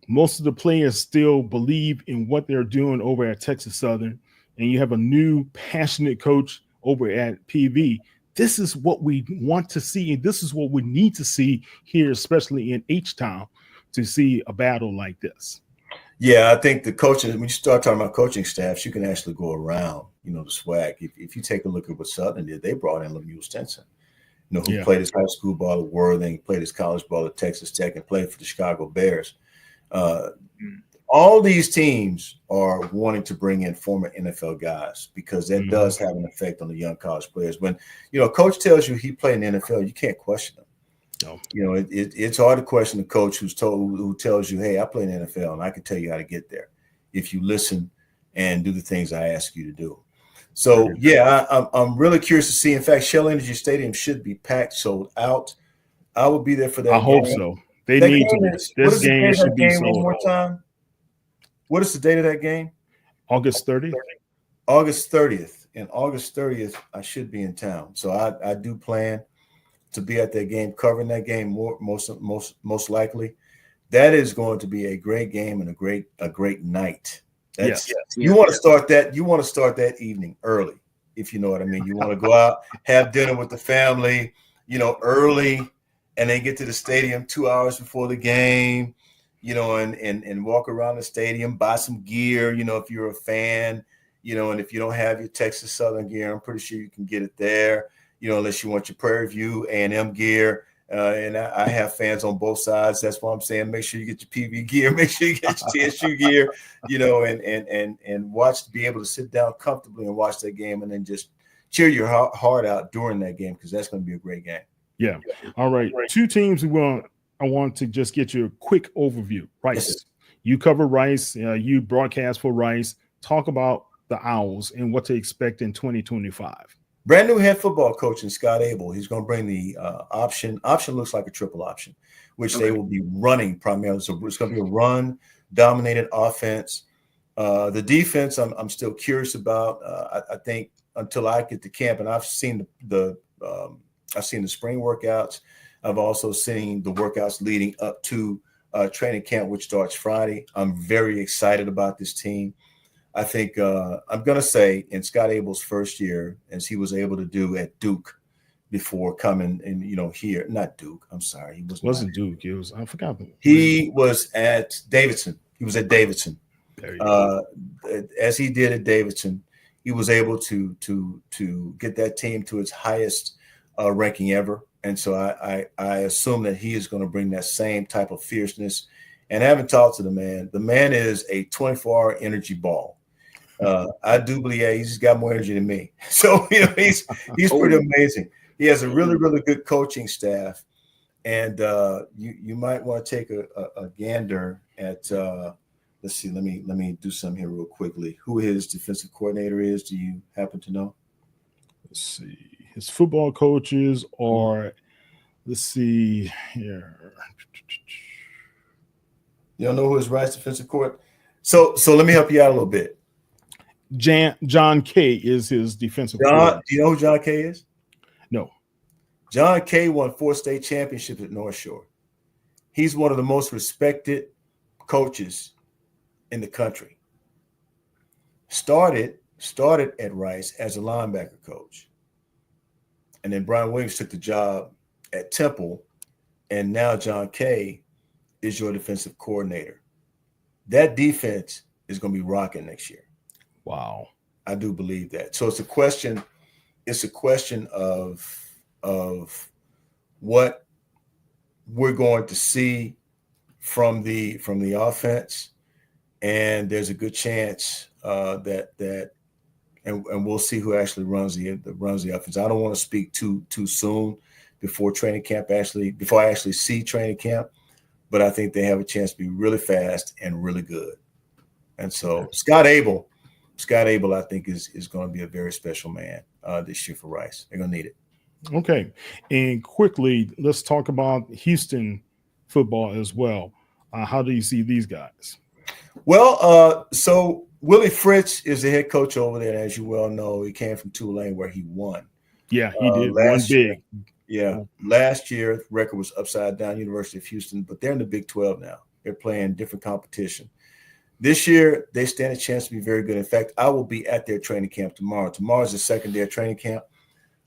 Most of the players still believe in what they're doing over at Texas Southern, and you have a new passionate coach over at PV. This is what we want to see, and this is what we need to see here, especially in H-Town, to see a battle like this.
Yeah, I think the coaching, when you start talking about coaching staffs, you can actually go around, the SWAC. If you take a look at what Southern did, they brought in Lemuel Stinson. who
Yeah.
played his high school ball at Worthing, played his college ball at Texas Tech, and played for the Chicago Bears. All these teams are wanting to bring in former NFL guys because that does have an effect on the young college players. When, a coach tells you he played in the NFL, you can't question him.
No.
It's hard to question a coach who tells you, hey, I play in the NFL and I can tell you how to get there if you listen and do the things I ask you to do. So, I'm really curious to see. In fact, Shell Energy Stadium should be packed, sold out. I will be there for that.
I hope so. They need to. This game should be sold
one more time. What is the date of that game?
August 30th.
August 30th. And August 30th, I should be in town. So I do plan to be at that game, covering that game most likely. That is going to be a great game and a great night. You want to start that. You want to start that evening early, if you know what I mean. You want to go out, have dinner with the family, early, and then get to the stadium 2 hours before the game. And walk around the stadium, buy some gear, if you're a fan, and if you don't have your Texas Southern gear, I'm pretty sure you can get it there, unless you want your Prairie View A&M gear. And I have fans on both sides. That's why I'm saying make sure you get your PV gear, make sure you get your TSU gear, and be able to sit down comfortably and watch that game and then just cheer your heart out during that game because that's going to be a great game.
Yeah. All right. Two teams I want to just get you a quick overview. Rice. Yes. You cover Rice. You broadcast for Rice. Talk about the Owls and what to expect in 2025.
Brand new head football coach in Scott Abel. He's going to bring the option. Option looks like a triple option, which they will be running primarily. So it's going to be a run-dominated offense. The defense, I'm still curious about. I think until I get to camp, and I've seen the spring workouts. I've also seen the workouts leading up to training camp, which starts Friday. I'm very excited about this team. I think I'm going to say in Scott Abel's first year, as he was able to do at Duke before coming and, here, not Duke. I'm sorry. He
wasn't Duke. It was, I forgot.
He was at Davidson. He was at Davidson. As he did at Davidson, he was able to get that team to its highest ranking ever. And so I assume that he is going to bring that same type of fierceness. And having talked to the man is a 24-hour energy ball. I do believe he's just got more energy than me. So, he's pretty amazing. He has a really, really good coaching staff. And you might want to take a gander at let's see, let me do something here real quickly. Who his defensive coordinator is, do you happen to know?
Let's see. His football coaches are, let's see here.
You don't know who his Rice defensive coordinator? So let me help you out a little bit.
John Kay is his defensive coordinator.
Do you know who John Kay is?
No.
John Kay won 4 state championships at North Shore. He's one of the most respected coaches in the country. Started at Rice as a linebacker coach. And then Brian Williams took the job at Temple, and now John Kay is your defensive coordinator. That defense is going to be rocking next year.
Wow.
I do believe that. So it's a question of what we're going to see from the offense, and there's a good chance that we'll see who actually runs the offense. I don't want to speak too soon before I actually see training camp, but I think they have a chance to be really fast and really good. And so Scott Abel, I think is going to be a very special man this year for Rice. They're going to need it.
Okay, and quickly, let's talk about Houston football as well. How do you see these guys?
Well, so Willie Fritz is the head coach over there. As you well know, he came from Tulane where he won.
Yeah, he did. One big.
Yeah, last year the record was upside down, University of Houston, but they're in the Big 12 now. They're playing different competition. This year, they stand a chance to be very good. In fact, I will be at their training camp tomorrow. Tomorrow's the second day of training camp.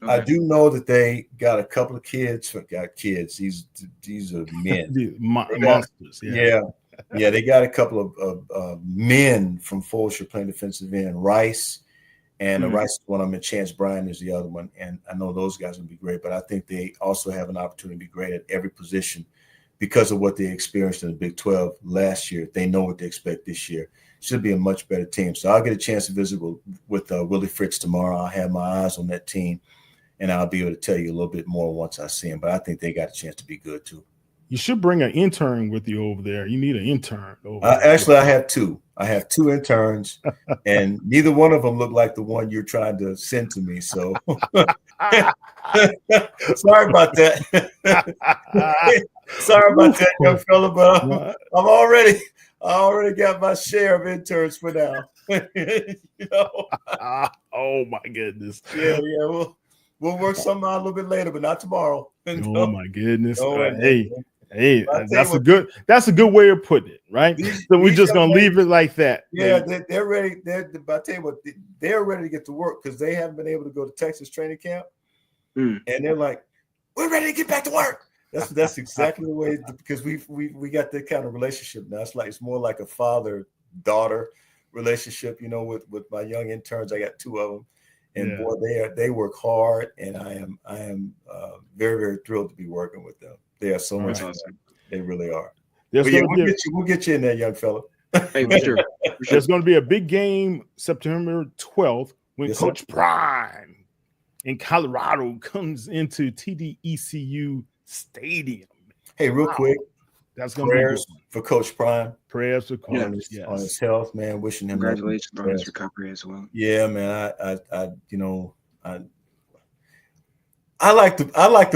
Okay. I do know that they got a couple of kids. These are men.
Monsters.
Yeah. They got a couple of men from Fulshire playing defensive end. Rice And the Rice is one of them, and Chance Bryant is the other one. And I know those guys will be great, but I think they also have an opportunity to be great at every position because of what they experienced in the Big 12 last year. They know what they expect this year. Should be a much better team. So I'll get a chance to visit with Willie Fritz tomorrow. I'll have my eyes on that team, and I'll be able to tell you a little bit more once I see them. But I think they got a chance to be good too.
You should bring an intern with you over there. You need an intern over there.
Actually, I have two. I have two interns, and neither one of them look like the one you're trying to send to me. So sorry about that. Sorry about that, young fella, but I already got my share of interns for now. You know?
Oh my goodness.
Yeah. We'll work something out a little bit later, but not tomorrow.
Oh my goodness.
No,
Hey, that's a good way of putting it, right? So we're just gonna leave it like that.
Yeah, they're ready. I tell you what, they're ready to get to work because they haven't been able to go to Texas training camp, and they're like, "We're ready to get back to work." That's exactly the way, because we got that kind of relationship now. It's more like a father-daughter relationship, you know. With my young interns, I got two of them, and boy, they work hard, and I am very, very thrilled to be working with them. They are so much fun. They really are. We'll get you in there, young fella.
Hey, for sure.
There's going to be a big game September 12th when Coach Prime in Colorado comes into TDECU Stadium.
Hey, real quick,
that's going to
prayers for Coach Prime.
Prayers for Coach
on his health, man. Wishing him
congratulations on his recovery as well.
Yeah, man. I like the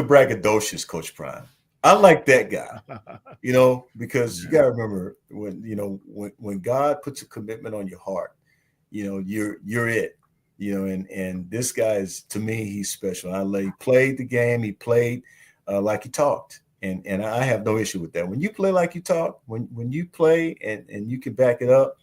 braggadocious Coach Prime. I like that guy, you know, because you got to remember when God puts a commitment on your heart, you know, you're it, you know, and this guy is, to me, he's special. He played the game. He played like he talked. And I have no issue with that. When you play like you talk, when you play and you can back it up,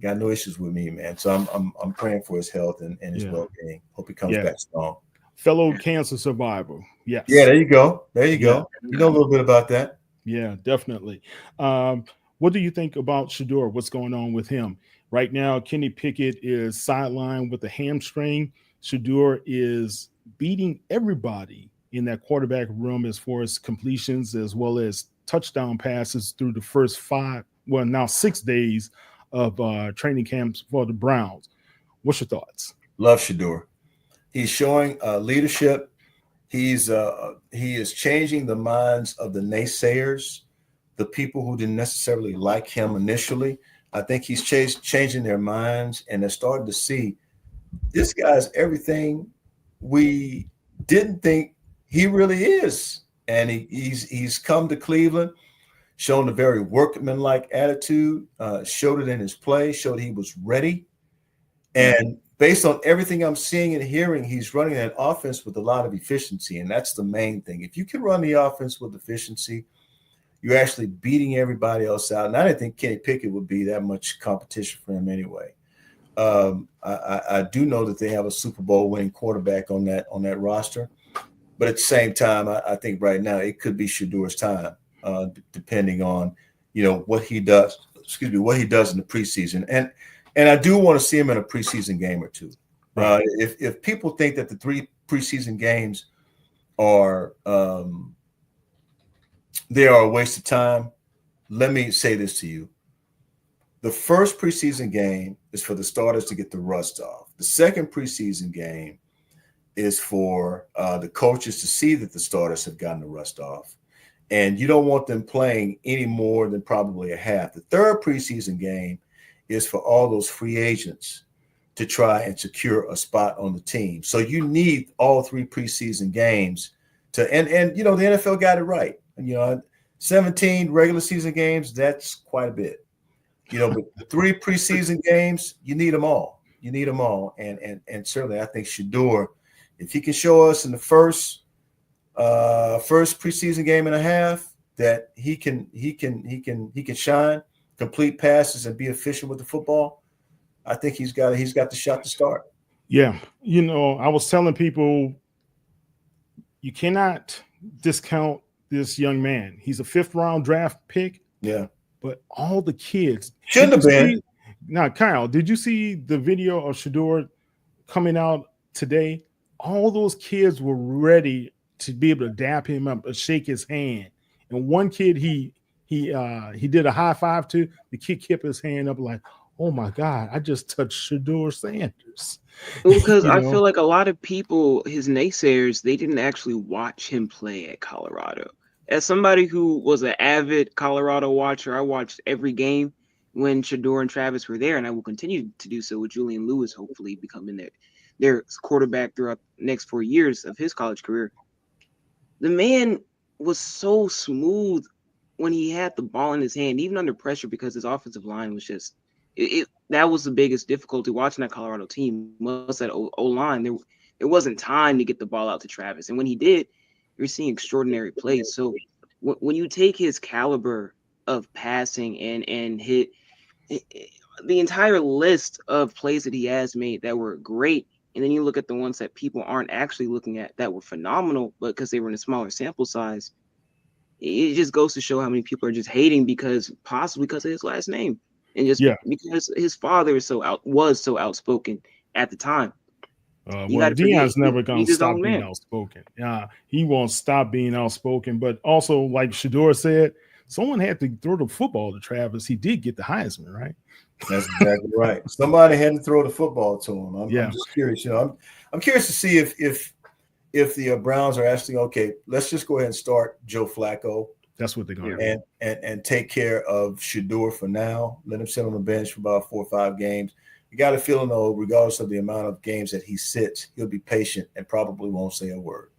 got no issues with me, man. So I'm praying for his health and his well-being. Hope he comes back strong.
Fellow cancer survivor. Yes.
Yeah, there you go. You know a little bit about that.
Yeah, definitely. What do you think about Shedeur? What's going on with him? Right now, Kenny Pickett is sidelined with a hamstring. Shedeur is beating everybody in that quarterback room as far as completions as well as touchdown passes through the first 6 days of training camps for the Browns. What's your thoughts?
Love Shedeur. He's showing leadership. He is changing the minds of the naysayers, the people who didn't necessarily like him initially. I think he's changing their minds, and they're starting to see this guy's everything we didn't think he really is. And he's come to Cleveland, shown a very workmanlike attitude, showed it in his play, showed he was ready. And based on everything I'm seeing and hearing, he's running an offense with a lot of efficiency, and that's the main thing. If you can run the offense with efficiency, you're actually beating everybody else out. And I didn't think Kenny Pickett would be that much competition for him anyway. I do know that they have a Super Bowl winning quarterback on that roster, but at the same time, I think right now it could be Shedeur's time, depending on what he does. What he does in the preseason, and I do want to see him in a preseason game or two. If people think that the 3 preseason games are they are a waste of time, let me say this to you. The first preseason game is for the starters to get the rust off. The second preseason game is for the coaches to see that the starters have gotten the rust off. And you don't want them playing any more than probably a half. The third preseason game is for all those free agents to try and secure a spot on the team. So you need all 3 preseason games and the NFL got it right. 17 regular season games, that's quite a bit. But the 3 preseason games, you need them all. And certainly I think Shedeur, if he can show us in the first preseason game and a half that he can shine, complete passes, and be efficient with the football, I think he's got the shot to start.
Yeah. I was telling people you cannot discount this young man. He's a 5th round draft pick.
Yeah.
But all the kids
shouldn't have been.
Now, Kyle, did you see the video of Shedeur coming out today, all those kids were ready to be able to dap him up and shake his hand. And one kid he did a high five to. The kid kept his hand up like, oh my God, I just touched Shedeur Sanders.
Well, because I feel like a lot of people, his naysayers, they didn't actually watch him play at Colorado. As somebody who was an avid Colorado watcher, I watched every game when Shedeur and Travis were there, and I will continue to do so with Julian Lewis, hopefully becoming their quarterback throughout the next 4 years of his college career. The man was so smooth when he had the ball in his hand, even under pressure, because his offensive line was just that was the biggest difficulty watching that Colorado team was that O-line. There wasn't time to get the ball out to Travis, and when he did, you're seeing extraordinary plays. So when you take his caliber of passing and hit the entire list of plays that he has made that were great, and then you look at the ones that people aren't actually looking at that were phenomenal, but because they were in a smaller sample size, it just goes to show how many people are just hating possibly because of his last name. And just because his father was so outspoken at the time.
Well, Deion's never going to stop being outspoken. He won't stop being outspoken. But also, like Shedeur said, someone had to throw the football to Travis. He did get the Heisman, right?
That's exactly right. Somebody had to throw the football to him. I'm just curious. I'm curious to see if the Browns are actually okay. Let's just go ahead and start Joe Flacco.
That's what they're going to do.
And take care of Shedeur for now. Let him sit on the bench for about 4 or 5 games. You got a feeling, though, regardless of the amount of games that he sits, he'll be patient and probably won't say a word.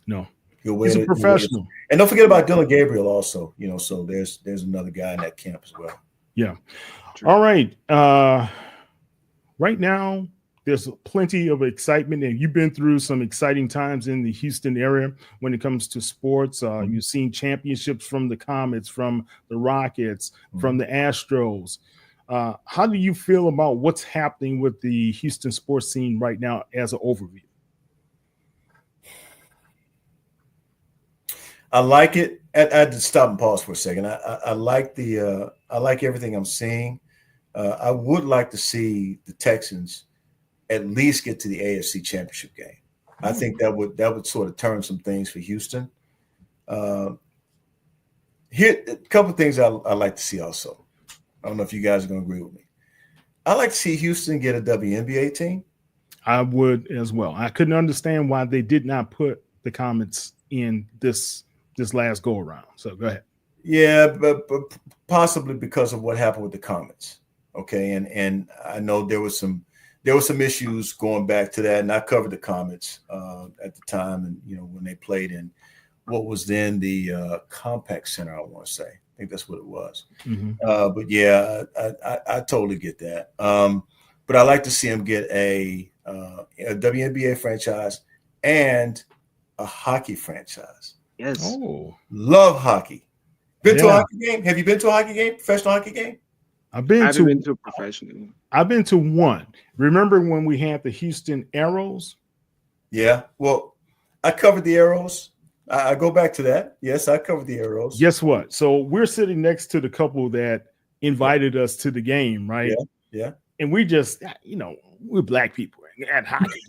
No.
He's a professional. And don't forget about Dylan Gabriel also. So there's another guy in that camp as well.
Yeah. True. All right. Right now, there's plenty of excitement, and you've been through some exciting times in the Houston area when it comes to sports. You've seen championships from the Comets, from the Rockets, from the Astros. How do you feel about what's happening with the Houston sports scene right now as an overview?
I like it. I had to stop and pause for a second. I like I like everything I'm seeing. I would like to see the Texans at least get to the AFC Championship game. I think that would sort of turn some things for Houston. Here, a couple of things I like to see also. I don't know if you guys are going to agree with me. I like to see Houston get a WNBA team.
I would as well. I couldn't understand why they did not put the Comets in this last go around. So go ahead.
Yeah, but possibly because of what happened with the Comets. Okay, and I know there were some issues going back to that, and I covered the Comets at the time, and when they played in what was then the Compaq Center, I want to say. I think that's what it was. Mm-hmm. But yeah, I totally get that. But I like to see them get a WNBA franchise and a hockey franchise.
Yes.
Oh,
love hockey. Been to a hockey game? Have you been to a hockey game? Professional hockey game?
I've been to
a professional.
I've been to one. Remember when we had the Houston Arrows?
Yeah. Well, I covered the Arrows. I go back to that. Yes, I covered the Arrows.
Guess what? So we're sitting next to the couple that invited us to the game, right?
Yeah.
And we just, we're black people at hockey.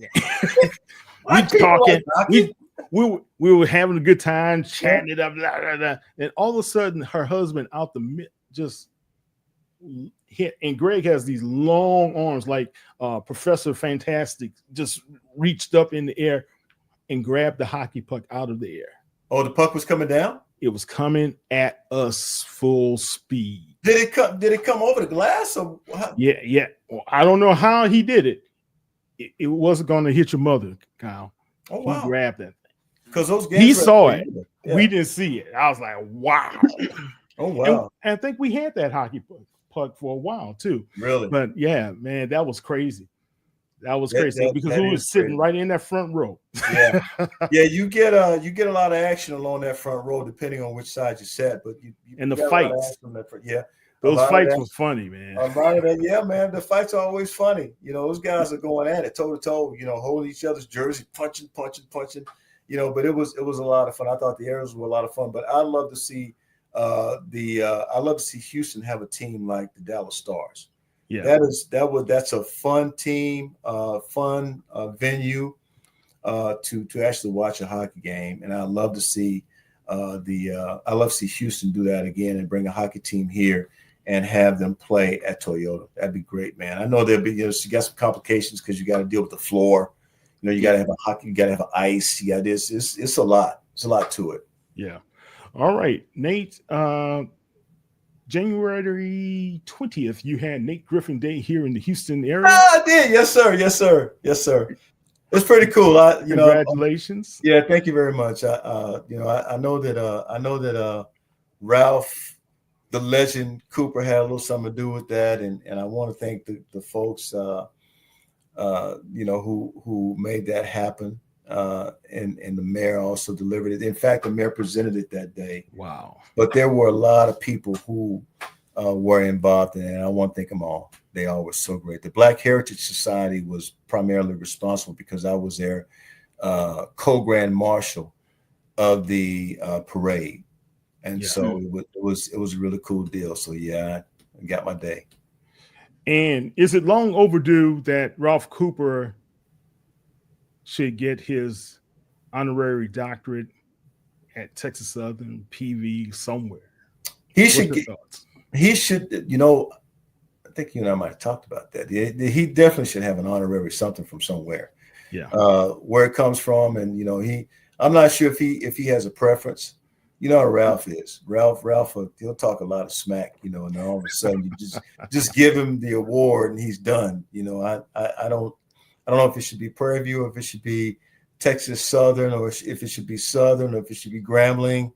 We talking. We were having a good time, chatting it up, blah, blah, blah. And all of a sudden, her husband out the mid just hit. And Greg has these long arms, like Professor Fantastic, just reached up in the air and grabbed the hockey puck out of the air.
Oh, the puck was coming down?
It was coming at us full speed.
Did it come over the glass? Or how?
Yeah. Well, I don't know how he did it. It wasn't going to hit your mother, Kyle.
Oh, wow.
He grabbed that thing.
Because those games
he saw it.
Yeah.
We didn't see it. I was like, wow.
Oh, wow.
And I think we had that hockey puck for a while, too.
Really?
But, yeah, man, that was crazy. That was crazy because we were sitting right in that front row.
Yeah, yeah. You get a lot of action along that front row, depending on which side you sat. But you
and the fights, those fights were funny, man.
A lot of that, yeah, man. The fights are always funny. Those guys are going at it toe to toe. Holding each other's jersey, punching. But it was a lot of fun. I thought the Arrows were a lot of fun. But I love to see Houston have a team like the Dallas Stars.
Yeah.
That's a fun team, fun venue to actually watch a hockey game. And I love to see I love to see Houston do that again and bring a hockey team here and have them play at Toyota. That'd be great, man. I know there'll be, you got some complications because you got to deal with the floor. You got to have a hockey, you got to have an ice. You got this. It's a lot. It's a lot to it.
Yeah. All right, Nate. January 20th, you had Nate Griffin Day here in the Houston area.
I did. Yes, sir. Yes, sir. Yes, sir. It's pretty cool.
Congratulations.
Yeah, thank you very much. I know that Ralph, the legend Cooper, had a little something to do with that, and I want to thank the folks who made that happen. And the mayor also delivered it. In fact, the mayor presented it that day.
Wow.
But there were a lot of people who were involved in it, and I want to thank them all. They all were so great. The Black Heritage Society was primarily responsible because I was their co-grand marshal of the parade. And so it was a really cool deal. So yeah, I got my day.
And is it long overdue that Ralph Cooper should get his honorary doctorate at Texas Southern, PV, somewhere?
He should get, he should, I think you and I might have talked about that. He definitely should have an honorary something from somewhere.
Yeah.
Where it comes from. And, I'm not sure if he has a preference. You know how Ralph is. Ralph, he'll talk a lot of smack, and then all of a sudden you just give him the award and he's done. I don't know if it should be Prairie View, or if it should be Texas Southern, or if it should be Southern, or if it should be Grambling,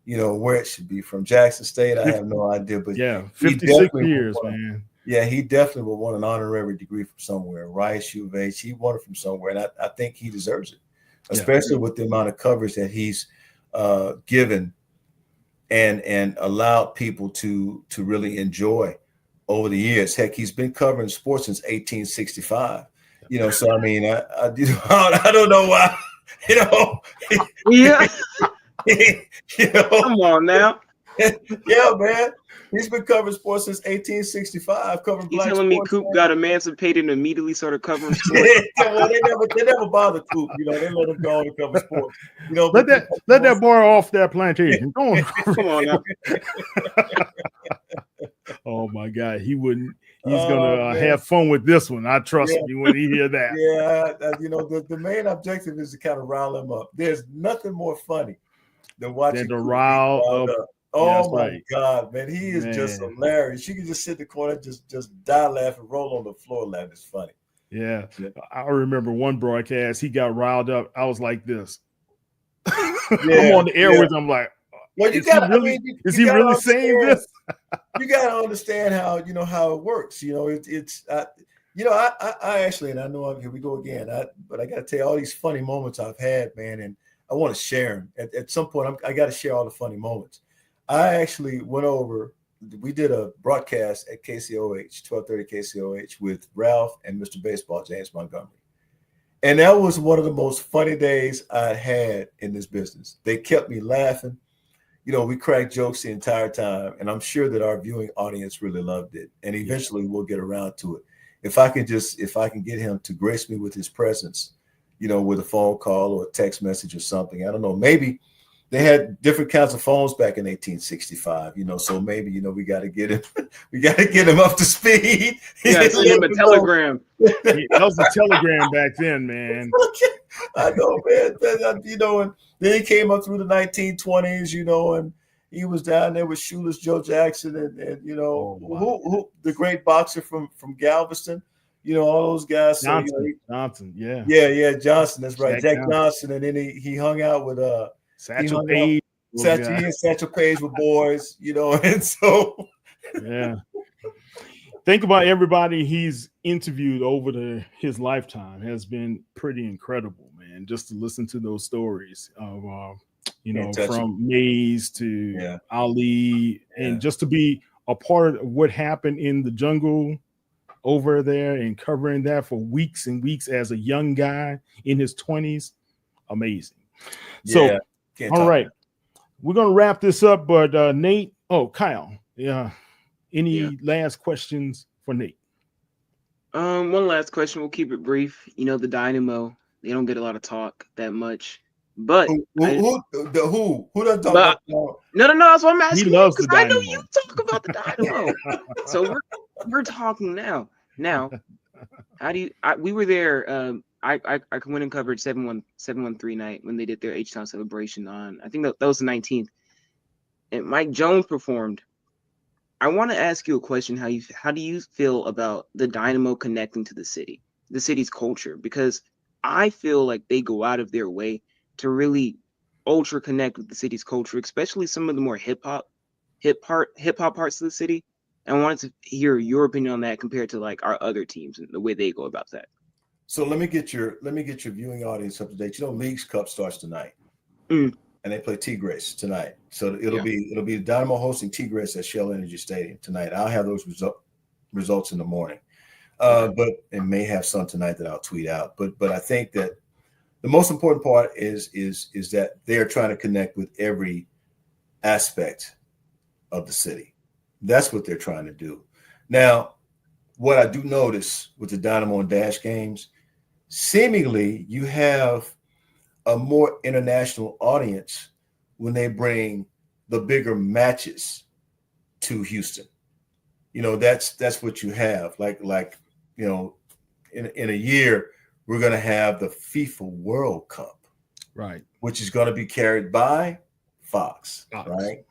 where it should be from. Jackson State, I have no idea. But
yeah, 56 years, man.
Yeah, he definitely will want an honorary degree from somewhere. Rice, U of H, he won it from somewhere, and I think he deserves it, especially with the amount of coverage that he's given and allowed people to really enjoy over the years. Heck, he's been covering sports since 1865. So I mean, I don't know why,
Yeah. Come on now.
Yeah, man. He's been covering sports since 1865. Covering
You
black
telling me
sports,
Coop
man.
got emancipated and immediately started covering sports?
Well, they never bothered Coop. They let him go on and cover sports.
Let that boy off that plantation. Come
on now.
Oh my God, he wouldn't. He's gonna have fun with this one. I trust me when he hear that.
Yeah, the main objective is to kind of rile him up. There's nothing more funny than watching
the rile up.
Oh my God, man, he is just hilarious. You can just sit in the corner, just die laughing, roll on the floor laughing. It's funny.
Yeah, I remember one broadcast. He got riled up. I was like this. I'm on the air with him. I'm like,
well,
is he really saying this?
You got to understand how it works. I actually, and I know here we go again. But I got to tell you all these funny moments I've had, man, and I want to share them. At some point, I got to share all the funny moments. I actually went over. We did a broadcast at KCOH, 1230 KCOH, with Ralph and Mr. Baseball, James Montgomery. And that was one of the most funny days I had in this business. They kept me laughing. We cracked jokes the entire time, and I'm sure that our viewing audience really loved it. And eventually we'll get around to it. If I can get him to grace me with his presence, with a phone call or a text message or something. I don't know. Maybe they had different kinds of phones back in 1865, so maybe, we got to get him up to speed.
Yeah, send him a telegram.
That was a telegram back then, man.
I know, man. And then he came up through the 1920s, and he was down there with Shoeless Joe Jackson and who the great boxer from Galveston, all those guys.
Johnson, yeah.
Yeah, Johnson. That's right, Jack Johnson. And then he hung out with
Satchel Paige.
Satchel Paige with boys, and so
yeah. Think about everybody he's interviewed over his lifetime has been pretty incredible, man. Just to listen to those stories of, from Mays to Ali, and just to be a part of what happened in the jungle over there and covering that for weeks and weeks as a young guy in his 20s. Amazing. So, all right. We're going to wrap this up, but Nate, Kyle, any last questions for Nate?
One last question. We'll keep it brief. You know, the Dynamo, they don't get a lot of talk that much, but
Who doesn't talk
but
about the
no, that's what I'm
He
asking you
loves
because
the
I know you
Dynamo.
talk about the Dynamo. So we're talking now. Now, how do you? We were there. I went and covered 713 night when they did their H Town celebration on. I think that was the 19th, and Mike Jones performed. I want to ask you a question. How do you feel about the Dynamo connecting to the city's culture? Because I feel like they go out of their way to really ultra connect with the city's culture, especially some of the more hip hop parts of the city. And I wanted to hear your opinion on that compared to like our other teams and the way they go about that.
So let me get your viewing audience up to date. You know, Leagues Cup starts tonight.
Mm.
And they play Tigres tonight. So it'll
Yeah.
be Dynamo hosting Tigres at Shell Energy Stadium tonight. I'll have those results in the morning. But it may have some tonight that I'll tweet out. But I think that the most important part is that they are trying to connect with every aspect of the city. That's what they're trying to do. Now, what I do notice with the Dynamo and Dash games, seemingly you have a more international audience when they bring the bigger matches to Houston. You know, that's what you have. Like you know, in a year we're going to have the FIFA World Cup,
Right.
which is going to be carried by Fox. Right?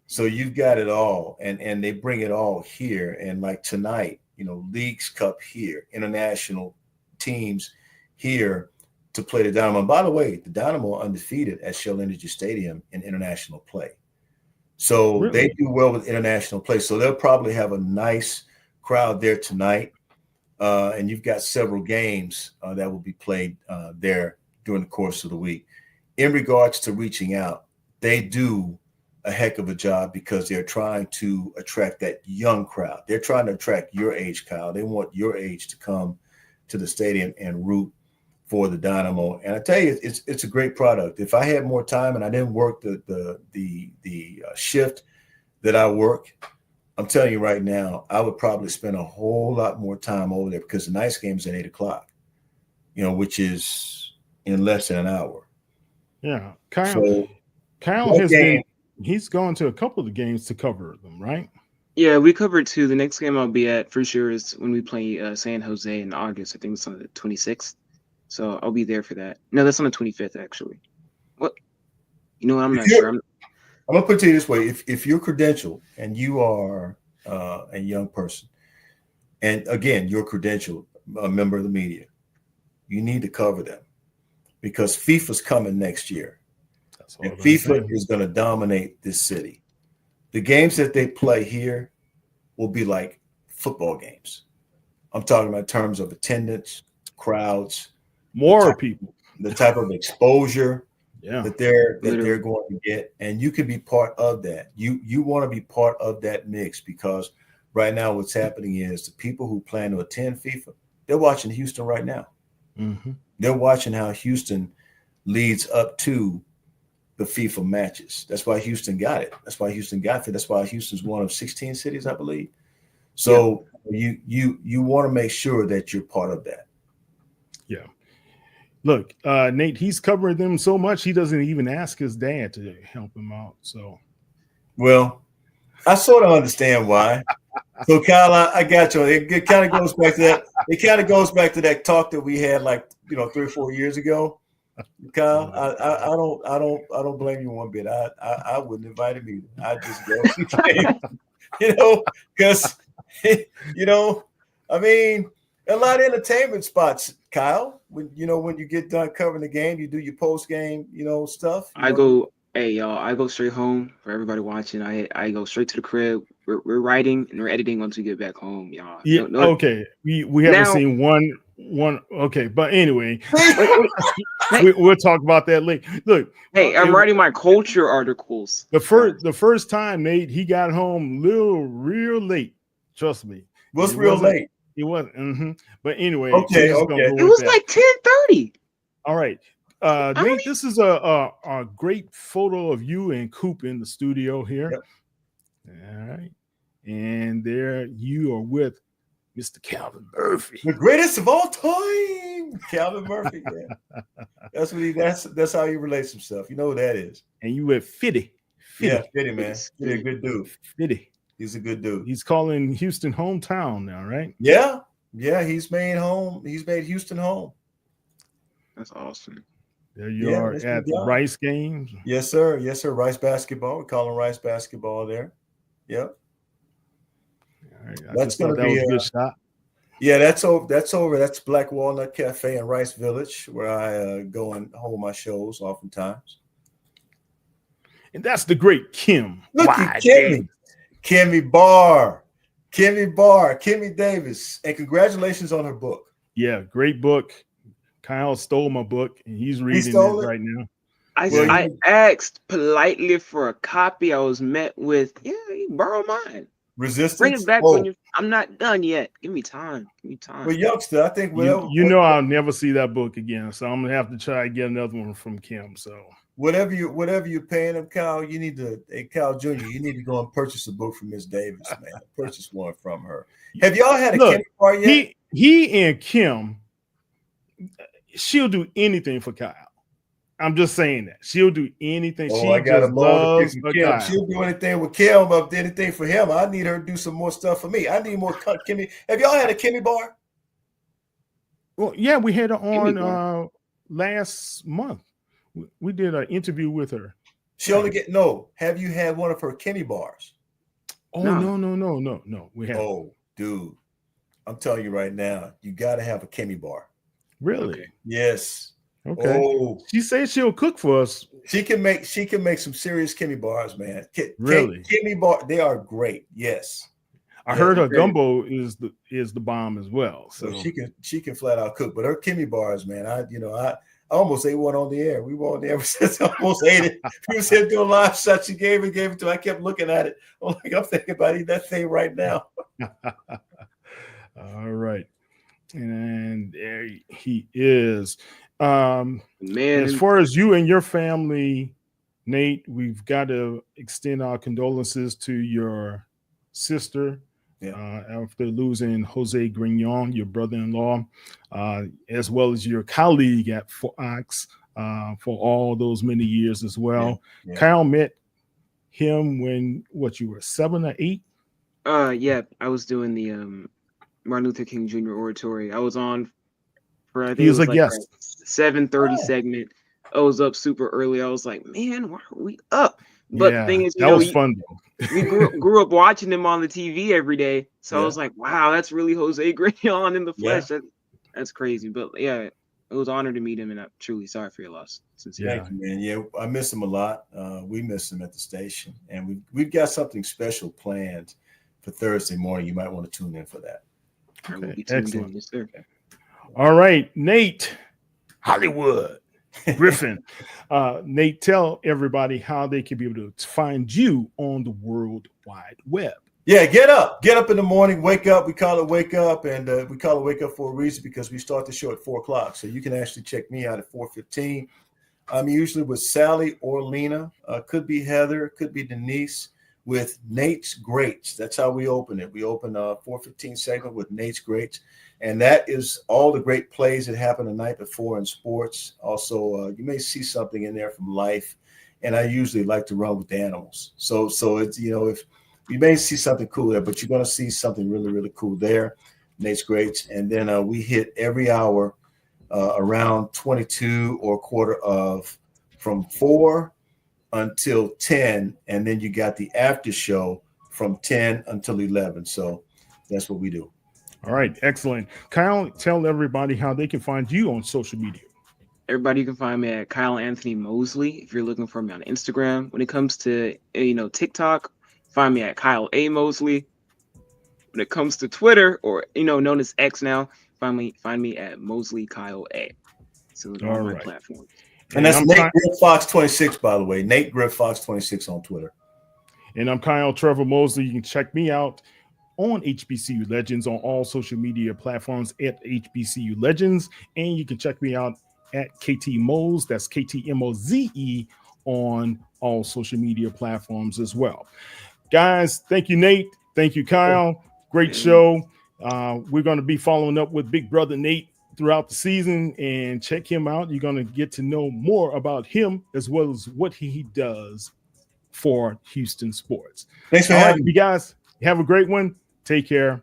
So you've got it all, and they bring it all here. And like tonight, you know, Leagues Cup here, international teams here to play the Dynamo. And by the way, the Dynamo are undefeated at Shell Energy Stadium in international play. So
Really?
they do well with international play. So they'll probably have a nice crowd there tonight. And you've got several games that will be played there during the course of the week. In regards to reaching out, they do a heck of a job because they're trying to attract that young crowd. They're trying to attract your age, Kyle. They want your age to come to the stadium and root for the Dynamo. And I tell you, it's a great product. If I had more time and I didn't work the shift that I work, I'm telling you right now, I would probably spend a whole lot more time over there because the night's game is at 8:00, you know, which is in less than an hour.
Yeah. Kyle
So
he's gone to a couple of the games to cover them, right?
Yeah, we covered two. The next game I'll be at for sure is when we play San Jose in August. I think it's on the 26th. So I'll be there for that. No, that's on the 25th, actually. What? You know what? I'm not sure.
I'm going to put it to you this way. If you're credentialed and you are a young person, and again, you're credentialed, a member of the media, you need to cover them because FIFA's coming next year. And FIFA is going to dominate this city. The games that they play here will be like football games. I'm talking about in terms of attendance, crowds,
more people,
the type of exposure that they're going to get, and you can be part of that. You want to be part of that mix because right now what's happening is the people who plan to attend FIFA, they're watching Houston right now.
Mm-hmm.
They're watching how Houston leads up to the FIFA matches. That's why Houston got it. That's why Houston got it. That's why Houston's one of 16 cities, I believe. So you want to make sure that you're part of that.
Yeah. Look, Nate, he's covering them so much he doesn't even ask his dad to help him out. So,
well, I sort of understand why. So, Kyle, I got you. It kind of goes back to that. It kind of goes back to that talk that we had, like 3 or 4 years ago. Kyle, I don't blame you one bit. I wouldn't invite him either. I just go, because I mean, a lot of entertainment spots, Kyle. When you get done covering the game, you do your post game, stuff.
I go straight home for everybody watching. I go straight to the crib. We're writing and we're editing once we get back home, y'all.
Yeah. Okay. We haven't seen one. Okay, but anyway, we'll talk about that later. Look,
hey, I'm writing my culture articles.
The first time, Nate, he got home real late. Trust me.
What's real late?
It wasn't. Mm-hmm. But anyway,
okay.
It was like 10:30.
All right. Nate, this is a great photo of you and Coop in the studio here.
Yep.
All right. And there you are with Mr. Calvin Murphy.
The greatest of all time, Calvin Murphy. Yeah. That's how he relates himself. You know who that is.
And you with Fitty.
Yeah, Fitty, man. Fitty, a good dude.
Fitty.
He's a good dude.
He's calling Houston hometown now, right?
Yeah. He's made Houston home.
That's awesome.
There you are at the Rice games.
Yes, sir. Rice basketball. We're calling Rice basketball there. Yep.
All right.
That's going to be
a good shot.
Yeah, that's over. That's Black Walnut Cafe in Rice Village, where I go and hold my shows oftentimes.
And that's the great Kim.
Look at Kimmy. Kimmy Davis. And congratulations on her book.
Yeah, great book. Kyle stole my book, and he's reading it right now.
I asked politely for a copy. I was met with, you borrow mine.
Resistance.
Bring it back when I'm not done yet. Give me time.
Well, youngster, I think
I'll never see that book again. So I'm gonna have to try to get another one from Kim. So
whatever you're paying him, Kyle, you need to Kyle Jr., you need to go and purchase a book from Miss Davis, man. Purchase one from her. Have y'all had a Kim bar yet?
He and Kim, she'll do anything for Kyle. I'm just saying that she'll do anything.
I got a loves Kim. She'll do anything with Kim, but anything for him. I need her to do some more stuff for me. I need more Kimmy. Have y'all had a Kimmy bar?
Well, yeah, we had her on last month. We did an interview with her.
Have you had one of her Kimmy bars?
Oh, no. We have.
Oh, dude. I'm telling you right now, you got to have a Kimmy bar.
Really?
Okay. Yes.
Okay. Oh, she says she'll cook for us.
She can make some serious Kimmy bars, man.
Really?
Kimmy bar, they are great. Yes.
I heard her gumbo is the bomb as well. So
she can flat out cook. But her Kimmy bars, man, I almost ate one on the air. We were on the air since I almost ate it. We was here doing live shots. She gave it to me. I kept looking at it. I'm thinking about eating that thing right now.
All right. And there he is. Man, as far as you and your family, Nate, we've got to extend our condolences to your sister after losing Jose Grignon, your brother-in-law, as well as your colleague at Fox for all those many years as well. Yeah. Kyle met him when you were 7 or 8?
Yeah, I was doing the Martin Luther King Jr. oratory. I was on for, I think
he was a guest.
7:30 segment. I was up super early. I was like, man, why are we up? But the thing is,
that was fun.
We grew up watching him on the TV every day. So I was like, wow, that's really Jose Grignon in the flesh. Yeah. That's crazy. But yeah, it was an honor to meet him, and I'm truly sorry for your loss. Sincerely.
Thank you, man. Yeah, I miss him a lot. We miss him at the station, and we've got something special planned for Thursday morning. You might want to tune in for that.
Okay. Excellent. Yes, sir. All right, Nate Hollywood Griffin. Nate, tell everybody how they can be able to find you on the World Wide Web.
Yeah, get up in the morning, wake up. We call it wake up, and we call it wake up for a reason because we start the show at 4:00. So you can actually check me out at 4:15. I'm usually with Sally or Lena. Could be Heather, could be Denise. With Nate's Greats. That's how we open it. We open a 4:15 segment with Nate's Greats. And that is all the great plays that happened the night before in sports. Also, you may see something in there from life. And I usually like to run with the animals. So it's, if you may see something cool there, but you're going to see something really, really cool there. Nate's Greats. And then we hit every hour around 22 or quarter of from 4 until 10, and then you got the after show from 10 until 11. So that's what we do.
All right, excellent. Kyle, tell everybody how they can find you on social media.
Everybody, you can find me at Kyle Anthony Mosley if you're looking for me on Instagram. When it comes to TikTok, find me at Kyle A Mosley. When it comes to Twitter, or known as X now, find me at Mosley Kyle A. So those are all my platforms.
And that's Nate Griff Fox 26, by the way. Nate Griff Fox 26 on Twitter.
And I'm Kyle Trevor Mosley. You can check me out on HBCU Legends on all social media platforms at HBCU Legends. And you can check me out at KT Moze. That's KTMOZE on all social media platforms as well. Guys, thank you, Nate. Thank you, Kyle. Great show. We're going to be following up with Big Brother Nate throughout the season, and check him out. You're going to get to know more about him as well as what he does for Houston sports.
Thanks for
All right,
having me.
you guys have a great one. Take care.